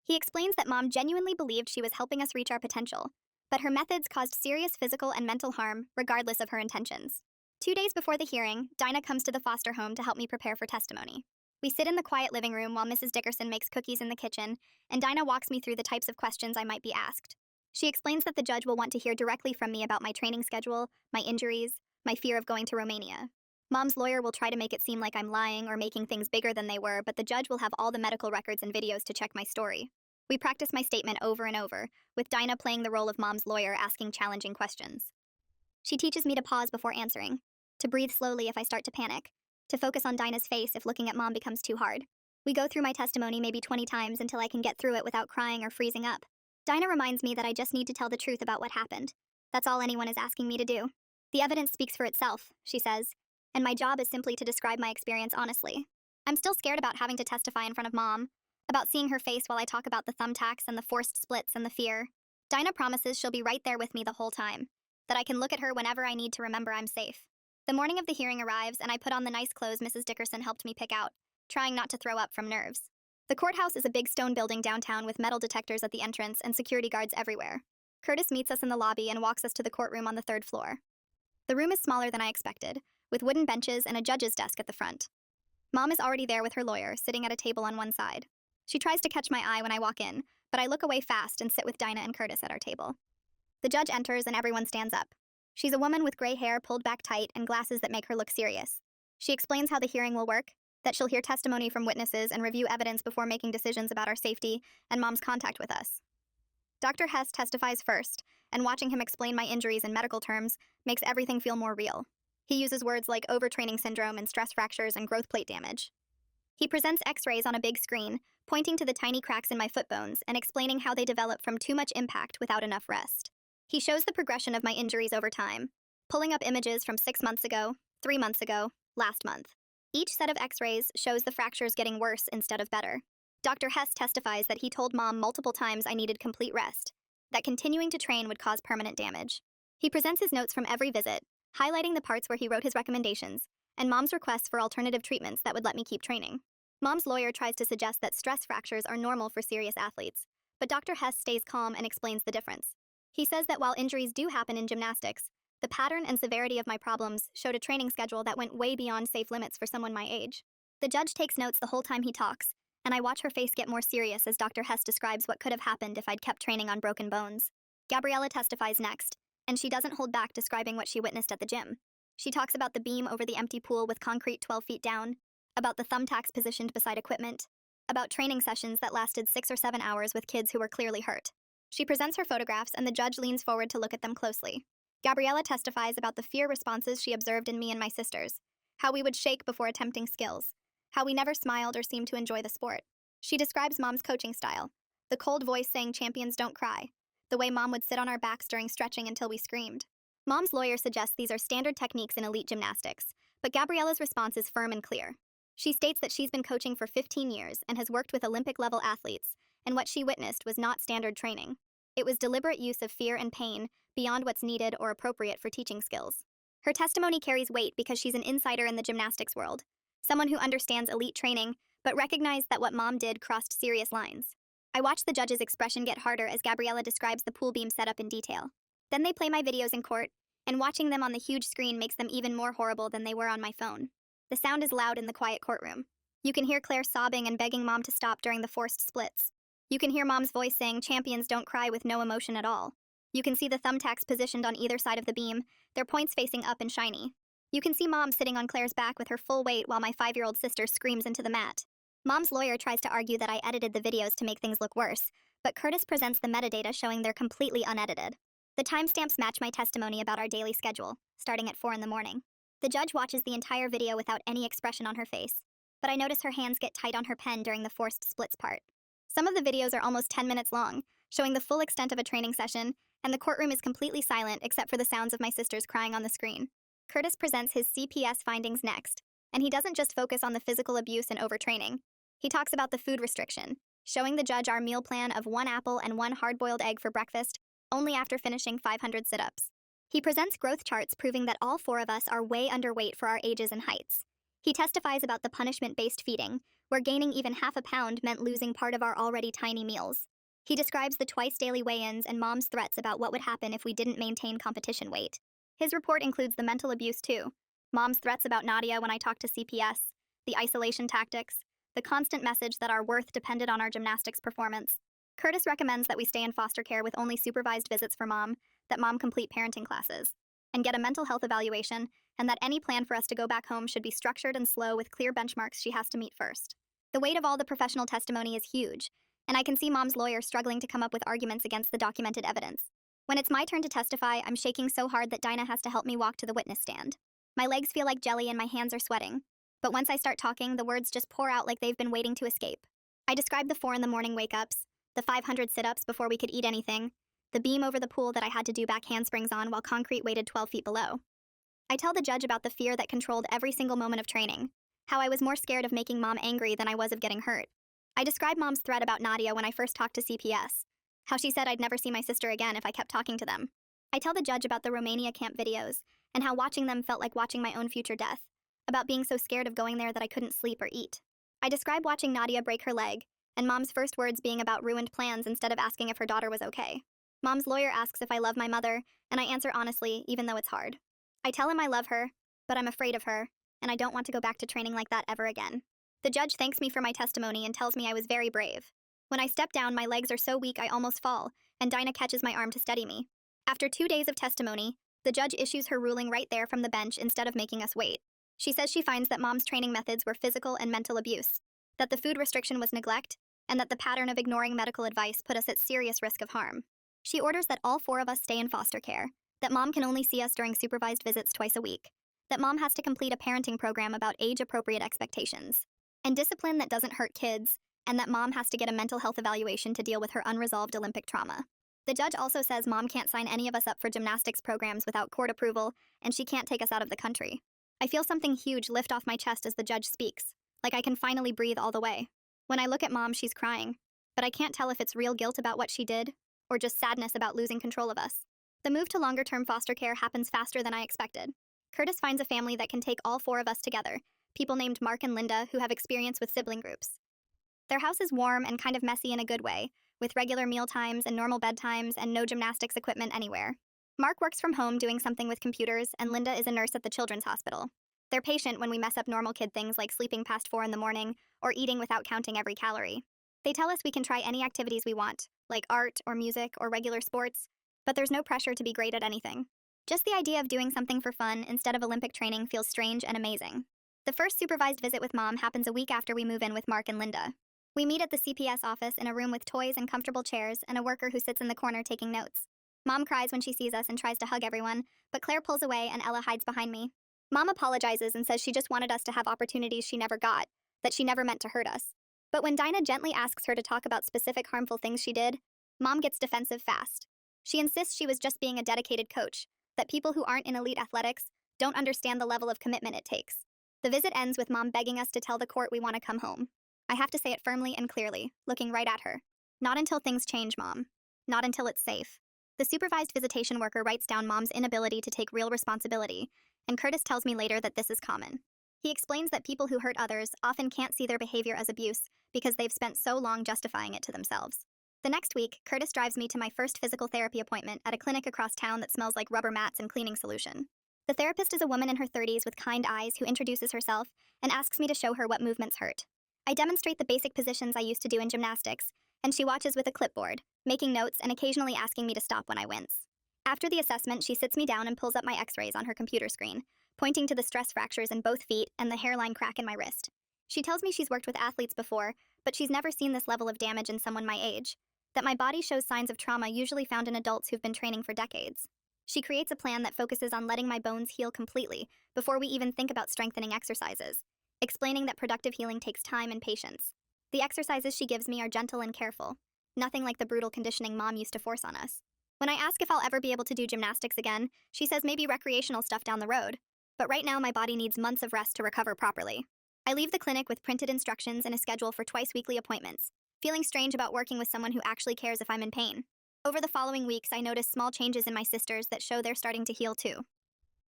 He explains that Mom genuinely believed she was helping us reach our potential, but her methods caused serious physical and mental harm, regardless of her intentions. 2 days before the hearing, Dinah comes to the foster home to help me prepare for testimony. We sit in the quiet living room while Mrs. Dickerson makes cookies in the kitchen, and Dinah walks me through the types of questions I might be asked. She explains that the judge will want to hear directly from me about my training schedule, my injuries, my fear of going to Romania. Mom's lawyer will try to make it seem like I'm lying or making things bigger than they were, but the judge will have all the medical records and videos to check my story. We practice my statement over and over, with Dinah playing the role of Mom's lawyer asking challenging questions. She teaches me to pause before answering, to breathe slowly if I start to panic, to focus on Dinah's face if looking at Mom becomes too hard. We go through my testimony maybe 20 times until I can get through it without crying or freezing up. Dinah reminds me that I just need to tell the truth about what happened. That's all anyone is asking me to do. The evidence speaks for itself, she says, and my job is simply to describe my experience honestly. I'm still scared about having to testify in front of Mom, about seeing her face while I talk about the thumbtacks and the forced splits and the fear. Dinah promises she'll be right there with me the whole time, that I can look at her whenever I need to remember I'm safe. The morning of the hearing arrives, and I put on the nice clothes Mrs. Dickerson helped me pick out, trying not to throw up from nerves. The courthouse is a big stone building downtown with metal detectors at the entrance and security guards everywhere. Curtis meets us in the lobby and walks us to the courtroom on the 3rd floor. The room is smaller than I expected, with wooden benches and a judge's desk at the front. Mom is already there with her lawyer, sitting at a table on one side. She tries to catch my eye when I walk in, but I look away fast and sit with Dinah and Curtis at our table. The judge enters and everyone stands up. She's a woman with gray hair pulled back tight and glasses that make her look serious. She explains how the hearing will work, that she'll hear testimony from witnesses and review evidence before making decisions about our safety and Mom's contact with us. Dr. Hess testifies first, and watching him explain my injuries in medical terms makes everything feel more real. He uses words like overtraining syndrome and stress fractures and growth plate damage. He presents x-rays on a big screen, pointing to the tiny cracks in my foot bones and explaining how they develop from too much impact without enough rest. He shows the progression of my injuries over time, pulling up images from 6 months ago, 3 months ago, last month. Each set of x-rays shows the fractures getting worse instead of better. Dr. Hess testifies that he told Mom multiple times I needed complete rest, that continuing to train would cause permanent damage. He presents his notes from every visit, highlighting the parts where he wrote his recommendations, and Mom's requests for alternative treatments that would let me keep training. Mom's lawyer tries to suggest that stress fractures are normal for serious athletes, but Dr. Hess stays calm and explains the difference. He says that while injuries do happen in gymnastics, the pattern and severity of my problems showed a training schedule that went way beyond safe limits for someone my age. The judge takes notes the whole time he talks, and I watch her face get more serious as Dr. Hess describes what could have happened if I'd kept training on broken bones. Gabriella testifies next, and she doesn't hold back describing what she witnessed at the gym. She talks about the beam over the empty pool with concrete 12 feet down, about the thumbtacks positioned beside equipment, about training sessions that lasted 6 or 7 hours with kids who were clearly hurt. She presents her photographs, and the judge leans forward to look at them closely. Gabriella testifies about the fear responses she observed in me and my sisters, how we would shake before attempting skills, how we never smiled or seemed to enjoy the sport. She describes Mom's coaching style, the cold voice saying champions don't cry, the way Mom would sit on our backs during stretching until we screamed. Mom's lawyer suggests these are standard techniques in elite gymnastics, but Gabriella's response is firm and clear. She states that she's been coaching for 15 years and has worked with Olympic-level athletes, and what she witnessed was not standard training. It was deliberate use of fear and pain beyond what's needed or appropriate for teaching skills. Her testimony carries weight because she's an insider in the gymnastics world, someone who understands elite training, but recognized that what Mom did crossed serious lines. I watch the judge's expression get harder as Gabriella describes the pool beam setup in detail. Then they play my videos in court, and watching them on the huge screen makes them even more horrible than they were on my phone. The sound is loud in the quiet courtroom. You can hear Claire sobbing and begging Mom to stop during the forced splits. You can hear Mom's voice saying champions don't cry with no emotion at all. You can see the thumbtacks positioned on either side of the beam, their points facing up and shiny. You can see Mom sitting on Claire's back with her full weight while my 5-year-old sister screams into the mat. Mom's lawyer tries to argue that I edited the videos to make things look worse, but Curtis presents the metadata showing they're completely unedited. The timestamps match my testimony about our daily schedule, starting at 4 in the morning. The judge watches the entire video without any expression on her face, but I notice her hands get tight on her pen during the forced splits part. Some of the videos are almost 10 minutes long, showing the full extent of a training session, and the courtroom is completely silent except for the sounds of my sisters crying on the screen. Curtis presents his CPS findings next, and he doesn't just focus on the physical abuse and overtraining. He talks about the food restriction, showing the judge our meal plan of 1 apple and 1 hard-boiled egg for breakfast, only after finishing 500 sit-ups. He presents growth charts proving that all 4 of us are way underweight for our ages and heights. He testifies about the punishment-based feeding, where gaining even half a pound meant losing part of our already tiny meals. He describes the twice-daily weigh-ins and Mom's threats about what would happen if we didn't maintain competition weight. His report includes the mental abuse too, Mom's threats about Nadia when I talked to CPS, the isolation tactics, the constant message that our worth depended on our gymnastics performance. Curtis recommends that we stay in foster care with only supervised visits for Mom, that Mom complete parenting classes, and get a mental health evaluation, and that any plan for us to go back home should be structured and slow with clear benchmarks she has to meet first. The weight of all the professional testimony is huge, and I can see Mom's lawyer struggling to come up with arguments against the documented evidence. When it's my turn to testify, I'm shaking so hard that Dinah has to help me walk to the witness stand. My legs feel like jelly and my hands are sweating, but once I start talking, the words just pour out like they've been waiting to escape. I describe the 4 in the morning wake-ups, the 500 sit-ups before we could eat anything, the beam over the pool that I had to do back handsprings on while concrete waited 12 feet below. I tell the judge about the fear that controlled every single moment of training, how I was more scared of making Mom angry than I was of getting hurt. I describe Mom's threat about Nadia when I first talked to CPS, how she said I'd never see my sister again if I kept talking to them. I tell the judge about the Romania camp videos, and how watching them felt like watching my own future death, about being so scared of going there that I couldn't sleep or eat. I describe watching Nadia break her leg, and Mom's first words being about ruined plans instead of asking if her daughter was okay. Mom's lawyer asks if I love my mother, and I answer honestly, even though it's hard. I tell him I love her, but I'm afraid of her, and I don't want to go back to training like that ever again. The judge thanks me for my testimony and tells me I was very brave. When I step down, my legs are so weak I almost fall, and Dinah catches my arm to steady me. After 2 days of testimony, the judge issues her ruling right there from the bench instead of making us wait. She says she finds that mom's training methods were physical and mental abuse, that the food restriction was neglect, and that the pattern of ignoring medical advice put us at serious risk of harm. She orders that all 4 of us stay in foster care, that mom can only see us during supervised visits twice a week, that mom has to complete a parenting program about age-appropriate expectations, and discipline that doesn't hurt kids, and that mom has to get a mental health evaluation to deal with her unresolved Olympic trauma. The judge also says mom can't sign any of us up for gymnastics programs without court approval, and she can't take us out of the country. I feel something huge lift off my chest as the judge speaks, like I can finally breathe all the way. When I look at mom, she's crying, but I can't tell if it's real guilt about what she did, or just sadness about losing control of us. The move to longer-term foster care happens faster than I expected. Curtis finds a family that can take all 4 of us together, people named Mark and Linda who have experience with sibling groups. Their house is warm and kind of messy in a good way, with regular meal times and normal bedtimes and no gymnastics equipment anywhere. Mark works from home doing something with computers, and Linda is a nurse at the children's hospital. They're patient when we mess up normal kid things like sleeping past 4 in the morning or eating without counting every calorie. They tell us we can try any activities we want, like art or music or regular sports, but there's no pressure to be great at anything. Just the idea of doing something for fun instead of Olympic training feels strange and amazing. The first supervised visit with mom happens a week after we move in with Mark and Linda. We meet at the CPS office in a room with toys and comfortable chairs and a worker who sits in the corner taking notes. Mom cries when she sees us and tries to hug everyone, but Claire pulls away and Ella hides behind me. Mom apologizes and says she just wanted us to have opportunities she never got, that she never meant to hurt us. But when Dinah gently asks her to talk about specific harmful things she did, Mom gets defensive fast. She insists she was just being a dedicated coach, that people who aren't in elite athletics don't understand the level of commitment it takes. The visit ends with Mom begging us to tell the court we want to come home. I have to say it firmly and clearly, looking right at her. Not until things change, Mom. Not until it's safe. The supervised visitation worker writes down Mom's inability to take real responsibility, and Curtis tells me later that this is common. He explains that people who hurt others often can't see their behavior as abuse because they've spent so long justifying it to themselves. The next week, Curtis drives me to my first physical therapy appointment at a clinic across town that smells like rubber mats and cleaning solution. The therapist is a woman in her 30s with kind eyes who introduces herself and asks me to show her what movements hurt. I demonstrate the basic positions I used to do in gymnastics, and she watches with a clipboard, making notes and occasionally asking me to stop when I wince. After the assessment, she sits me down and pulls up my x-rays on her computer screen, pointing to the stress fractures in both feet and the hairline crack in my wrist. She tells me she's worked with athletes before, but she's never seen this level of damage in someone my age, that my body shows signs of trauma usually found in adults who've been training for decades. She creates a plan that focuses on letting my bones heal completely before we even think about strengthening exercises, explaining that productive healing takes time and patience. The exercises she gives me are gentle and careful, nothing like the brutal conditioning Mom used to force on us. When I ask if I'll ever be able to do gymnastics again, she says maybe recreational stuff down the road. But right now my body needs months of rest to recover properly. I leave the clinic with printed instructions and a schedule for twice-weekly appointments, feeling strange about working with someone who actually cares if I'm in pain. Over the following weeks, I notice small changes in my sisters that show they're starting to heal too.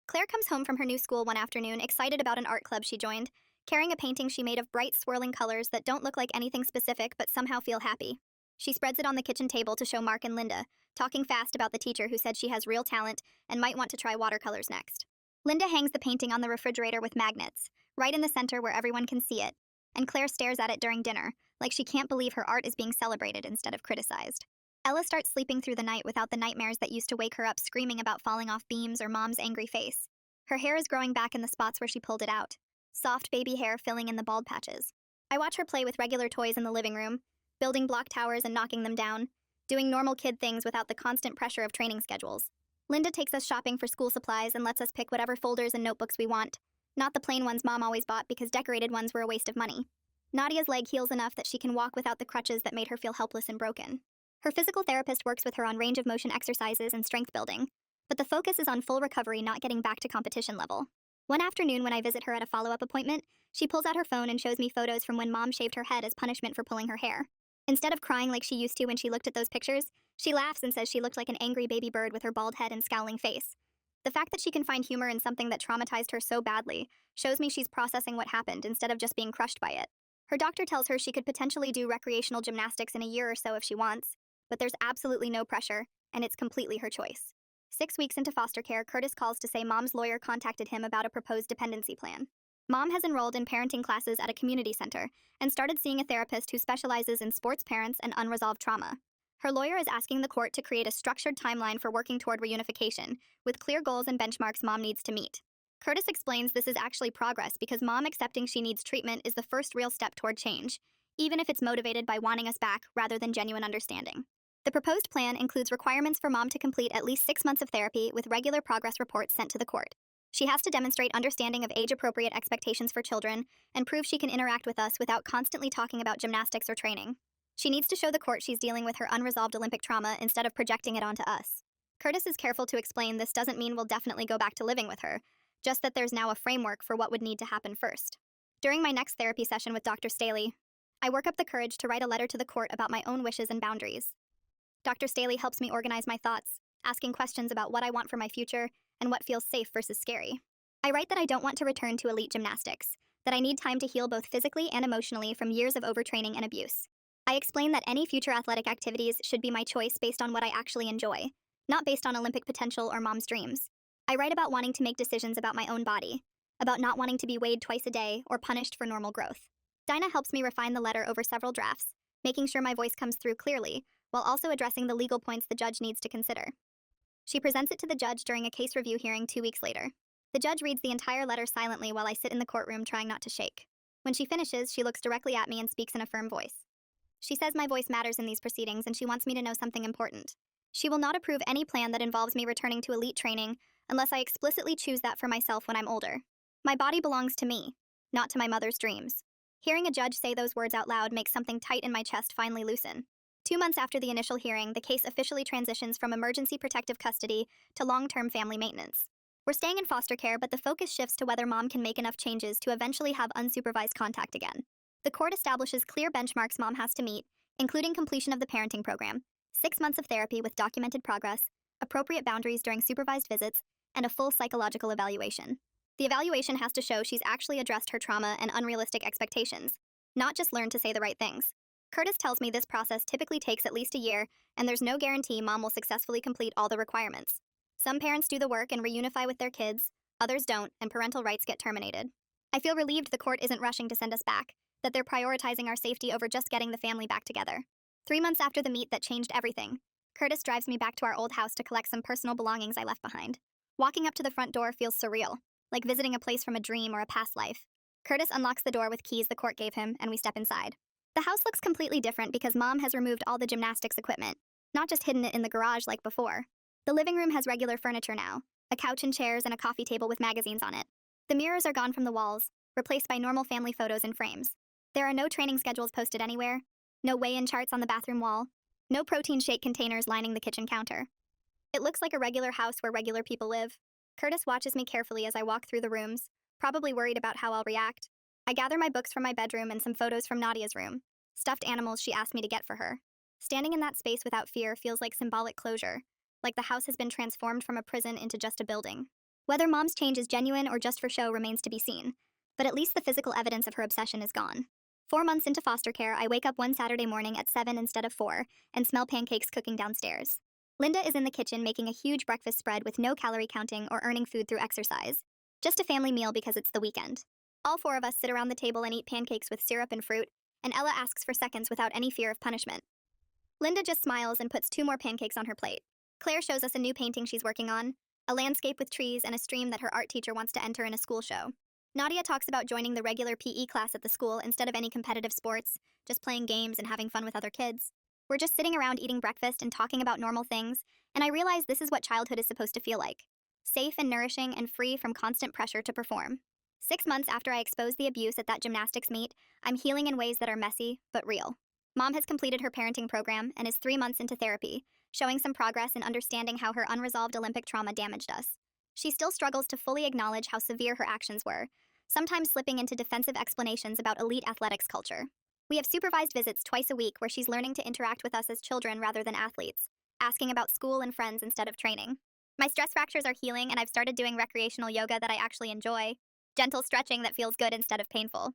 Claire comes home from her new school one afternoon excited about an art club she joined, carrying a painting she made of bright swirling colors that don't look like anything specific but somehow feel happy. She spreads it on the kitchen table to show Mark and Linda, talking fast about the teacher who said she has real talent and might want to try watercolors next. Linda hangs the painting on the refrigerator with magnets, right in the center where everyone can see it, and Claire stares at it during dinner, like she can't believe her art is being celebrated instead of criticized. Ella starts sleeping through the night without the nightmares that used to wake her up screaming about falling off beams or Mom's angry face. Her hair is growing back in the spots where she pulled it out, soft baby hair filling in the bald patches. I watch her play with regular toys in the living room, building block towers and knocking them down, doing normal kid things without the constant pressure of training schedules. Linda takes us shopping for school supplies and lets us pick whatever folders and notebooks we want, not the plain ones Mom always bought because decorated ones were a waste of money. Nadia's leg heals enough that she can walk without the crutches that made her feel helpless and broken. Her physical therapist works with her on range of motion exercises and strength building, but the focus is on full recovery, not getting back to competition level. One afternoon when I visit her at a follow-up appointment, she pulls out her phone and shows me photos from when Mom shaved her head as punishment for pulling her hair. Instead of crying like she used to when she looked at those pictures, she laughs and says she looked like an angry baby bird with her bald head and scowling face. The fact that she can find humor in something that traumatized her so badly shows me she's processing what happened instead of just being crushed by it. Her doctor tells her she could potentially do recreational gymnastics in a year or so if she wants, but there's absolutely no pressure, and it's completely her choice. 6 weeks into foster care, Curtis calls to say Mom's lawyer contacted him about a proposed dependency plan. Mom has enrolled in parenting classes at a community center and started seeing a therapist who specializes in sports parents and unresolved trauma. Her lawyer is asking the court to create a structured timeline for working toward reunification, with clear goals and benchmarks Mom needs to meet. Curtis explains this is actually progress because mom accepting she needs treatment is the first real step toward change, even if it's motivated by wanting us back rather than genuine understanding. The proposed plan includes requirements for mom to complete at least 6 months of therapy with regular progress reports sent to the court. She has to demonstrate understanding of age-appropriate expectations for children and prove she can interact with us without constantly talking about gymnastics or training. She needs to show the court she's dealing with her unresolved Olympic trauma instead of projecting it onto us. Curtis is careful to explain this doesn't mean we'll definitely go back to living with her, just that there's now a framework for what would need to happen first. During my next therapy session with Dr. Staley, I work up the courage to write a letter to the court about my own wishes and boundaries. Dr. Staley helps me organize my thoughts, asking questions about what I want for my future and what feels safe versus scary. I write that I don't want to return to elite gymnastics, that I need time to heal both physically and emotionally from years of overtraining and abuse. I explain that any future athletic activities should be my choice based on what I actually enjoy, not based on Olympic potential or mom's dreams. I write about wanting to make decisions about my own body, about not wanting to be weighed twice a day or punished for normal growth. Dinah helps me refine the letter over several drafts, making sure my voice comes through clearly, while also addressing the legal points the judge needs to consider. She presents it to the judge during a case review hearing 2 weeks later. The judge reads the entire letter silently while I sit in the courtroom trying not to shake. When she finishes, she looks directly at me and speaks in a firm voice. She says my voice matters in these proceedings and she wants me to know something important. She will not approve any plan that involves me returning to elite training unless I explicitly choose that for myself when I'm older. My body belongs to me, not to my mother's dreams. Hearing a judge say those words out loud makes something tight in my chest finally loosen. 2 months after the initial hearing, the case officially transitions from emergency protective custody to long-term family maintenance. We're staying in foster care, but the focus shifts to whether mom can make enough changes to eventually have unsupervised contact again. The court establishes clear benchmarks mom has to meet, including completion of the parenting program, 6 months of therapy with documented progress, appropriate boundaries during supervised visits, and a full psychological evaluation. The evaluation has to show she's actually addressed her trauma and unrealistic expectations, not just learned to say the right things. Curtis tells me this process typically takes at least a year, and there's no guarantee mom will successfully complete all the requirements. Some parents do the work and reunify with their kids, others don't, and parental rights get terminated. I feel relieved the court isn't rushing to send us back, that they're prioritizing our safety over just getting the family back together. 3 months after the meet that changed everything, Curtis drives me back to our old house to collect some personal belongings I left behind. Walking up to the front door feels surreal, like visiting a place from a dream or a past life. Curtis unlocks the door with keys the court gave him, and we step inside. The house looks completely different because mom has removed all the gymnastics equipment, not just hidden it in the garage like before. The living room has regular furniture now, a couch and chairs and a coffee table with magazines on it. The mirrors are gone from the walls, replaced by normal family photos in frames. There are no training schedules posted anywhere, no weigh-in charts on the bathroom wall, no protein shake containers lining the kitchen counter. It looks like a regular house where regular people live. Curtis watches me carefully as I walk through the rooms, probably worried about how I'll react. I gather my books from my bedroom and some photos from Nadia's room, stuffed animals she asked me to get for her. Standing in that space without fear feels like symbolic closure, like the house has been transformed from a prison into just a building. Whether mom's change is genuine or just for show remains to be seen, but at least the physical evidence of her obsession is gone. 4 months into foster care, I wake up one Saturday morning at 7 instead of 4 and smell pancakes cooking downstairs. Linda is in the kitchen making a huge breakfast spread with no calorie counting or earning food through exercise. Just a family meal because it's the weekend. All 4 of us sit around the table and eat pancakes with syrup and fruit, and Ella asks for seconds without any fear of punishment. Linda just smiles and puts 2 more pancakes on her plate. Claire shows us a new painting she's working on, a landscape with trees and a stream that her art teacher wants to enter in a school show. Nadia talks about joining the regular PE class at the school instead of any competitive sports, just playing games and having fun with other kids. We're just sitting around eating breakfast and talking about normal things, and I realize this is what childhood is supposed to feel like. Safe and nourishing and free from constant pressure to perform. 6 months after I exposed the abuse at that gymnastics meet, I'm healing in ways that are messy, but real. Mom has completed her parenting program and is 3 months into therapy, showing some progress in understanding how her unresolved Olympic trauma damaged us. She still struggles to fully acknowledge how severe her actions were, sometimes slipping into defensive explanations about elite athletics culture. We have supervised visits twice a week where she's learning to interact with us as children rather than athletes, asking about school and friends instead of training. My stress fractures are healing and I've started doing recreational yoga that I actually enjoy, gentle stretching that feels good instead of painful.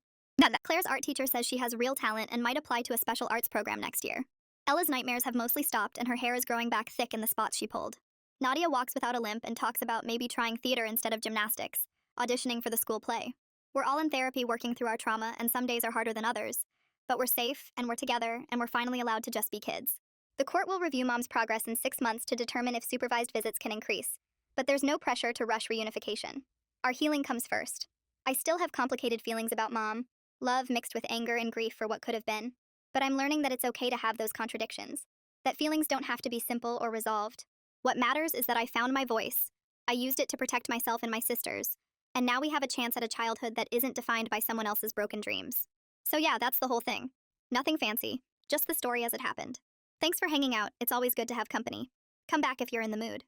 Claire's art teacher says she has real talent and might apply to a special arts program next year. Ella's nightmares have mostly stopped and her hair is growing back thick in the spots she pulled. Nadia walks without a limp and talks about maybe trying theater instead of gymnastics, auditioning for the school play. We're all in therapy working through our trauma, and some days are harder than others. But we're safe, and we're together, and we're finally allowed to just be kids. The court will review mom's progress in 6 months to determine if supervised visits can increase, but there's no pressure to rush reunification. Our healing comes first. I still have complicated feelings about Mom, love mixed with anger and grief for what could have been. But I'm learning that it's okay to have those contradictions, that feelings don't have to be simple or resolved. What matters is that I found my voice. I used it to protect myself and my sisters. And now we have a chance at a childhood that isn't defined by someone else's broken dreams. So yeah, that's the whole thing. Nothing fancy, just the story as it happened. Thanks for hanging out. It's always good to have company. Come back if you're in the mood.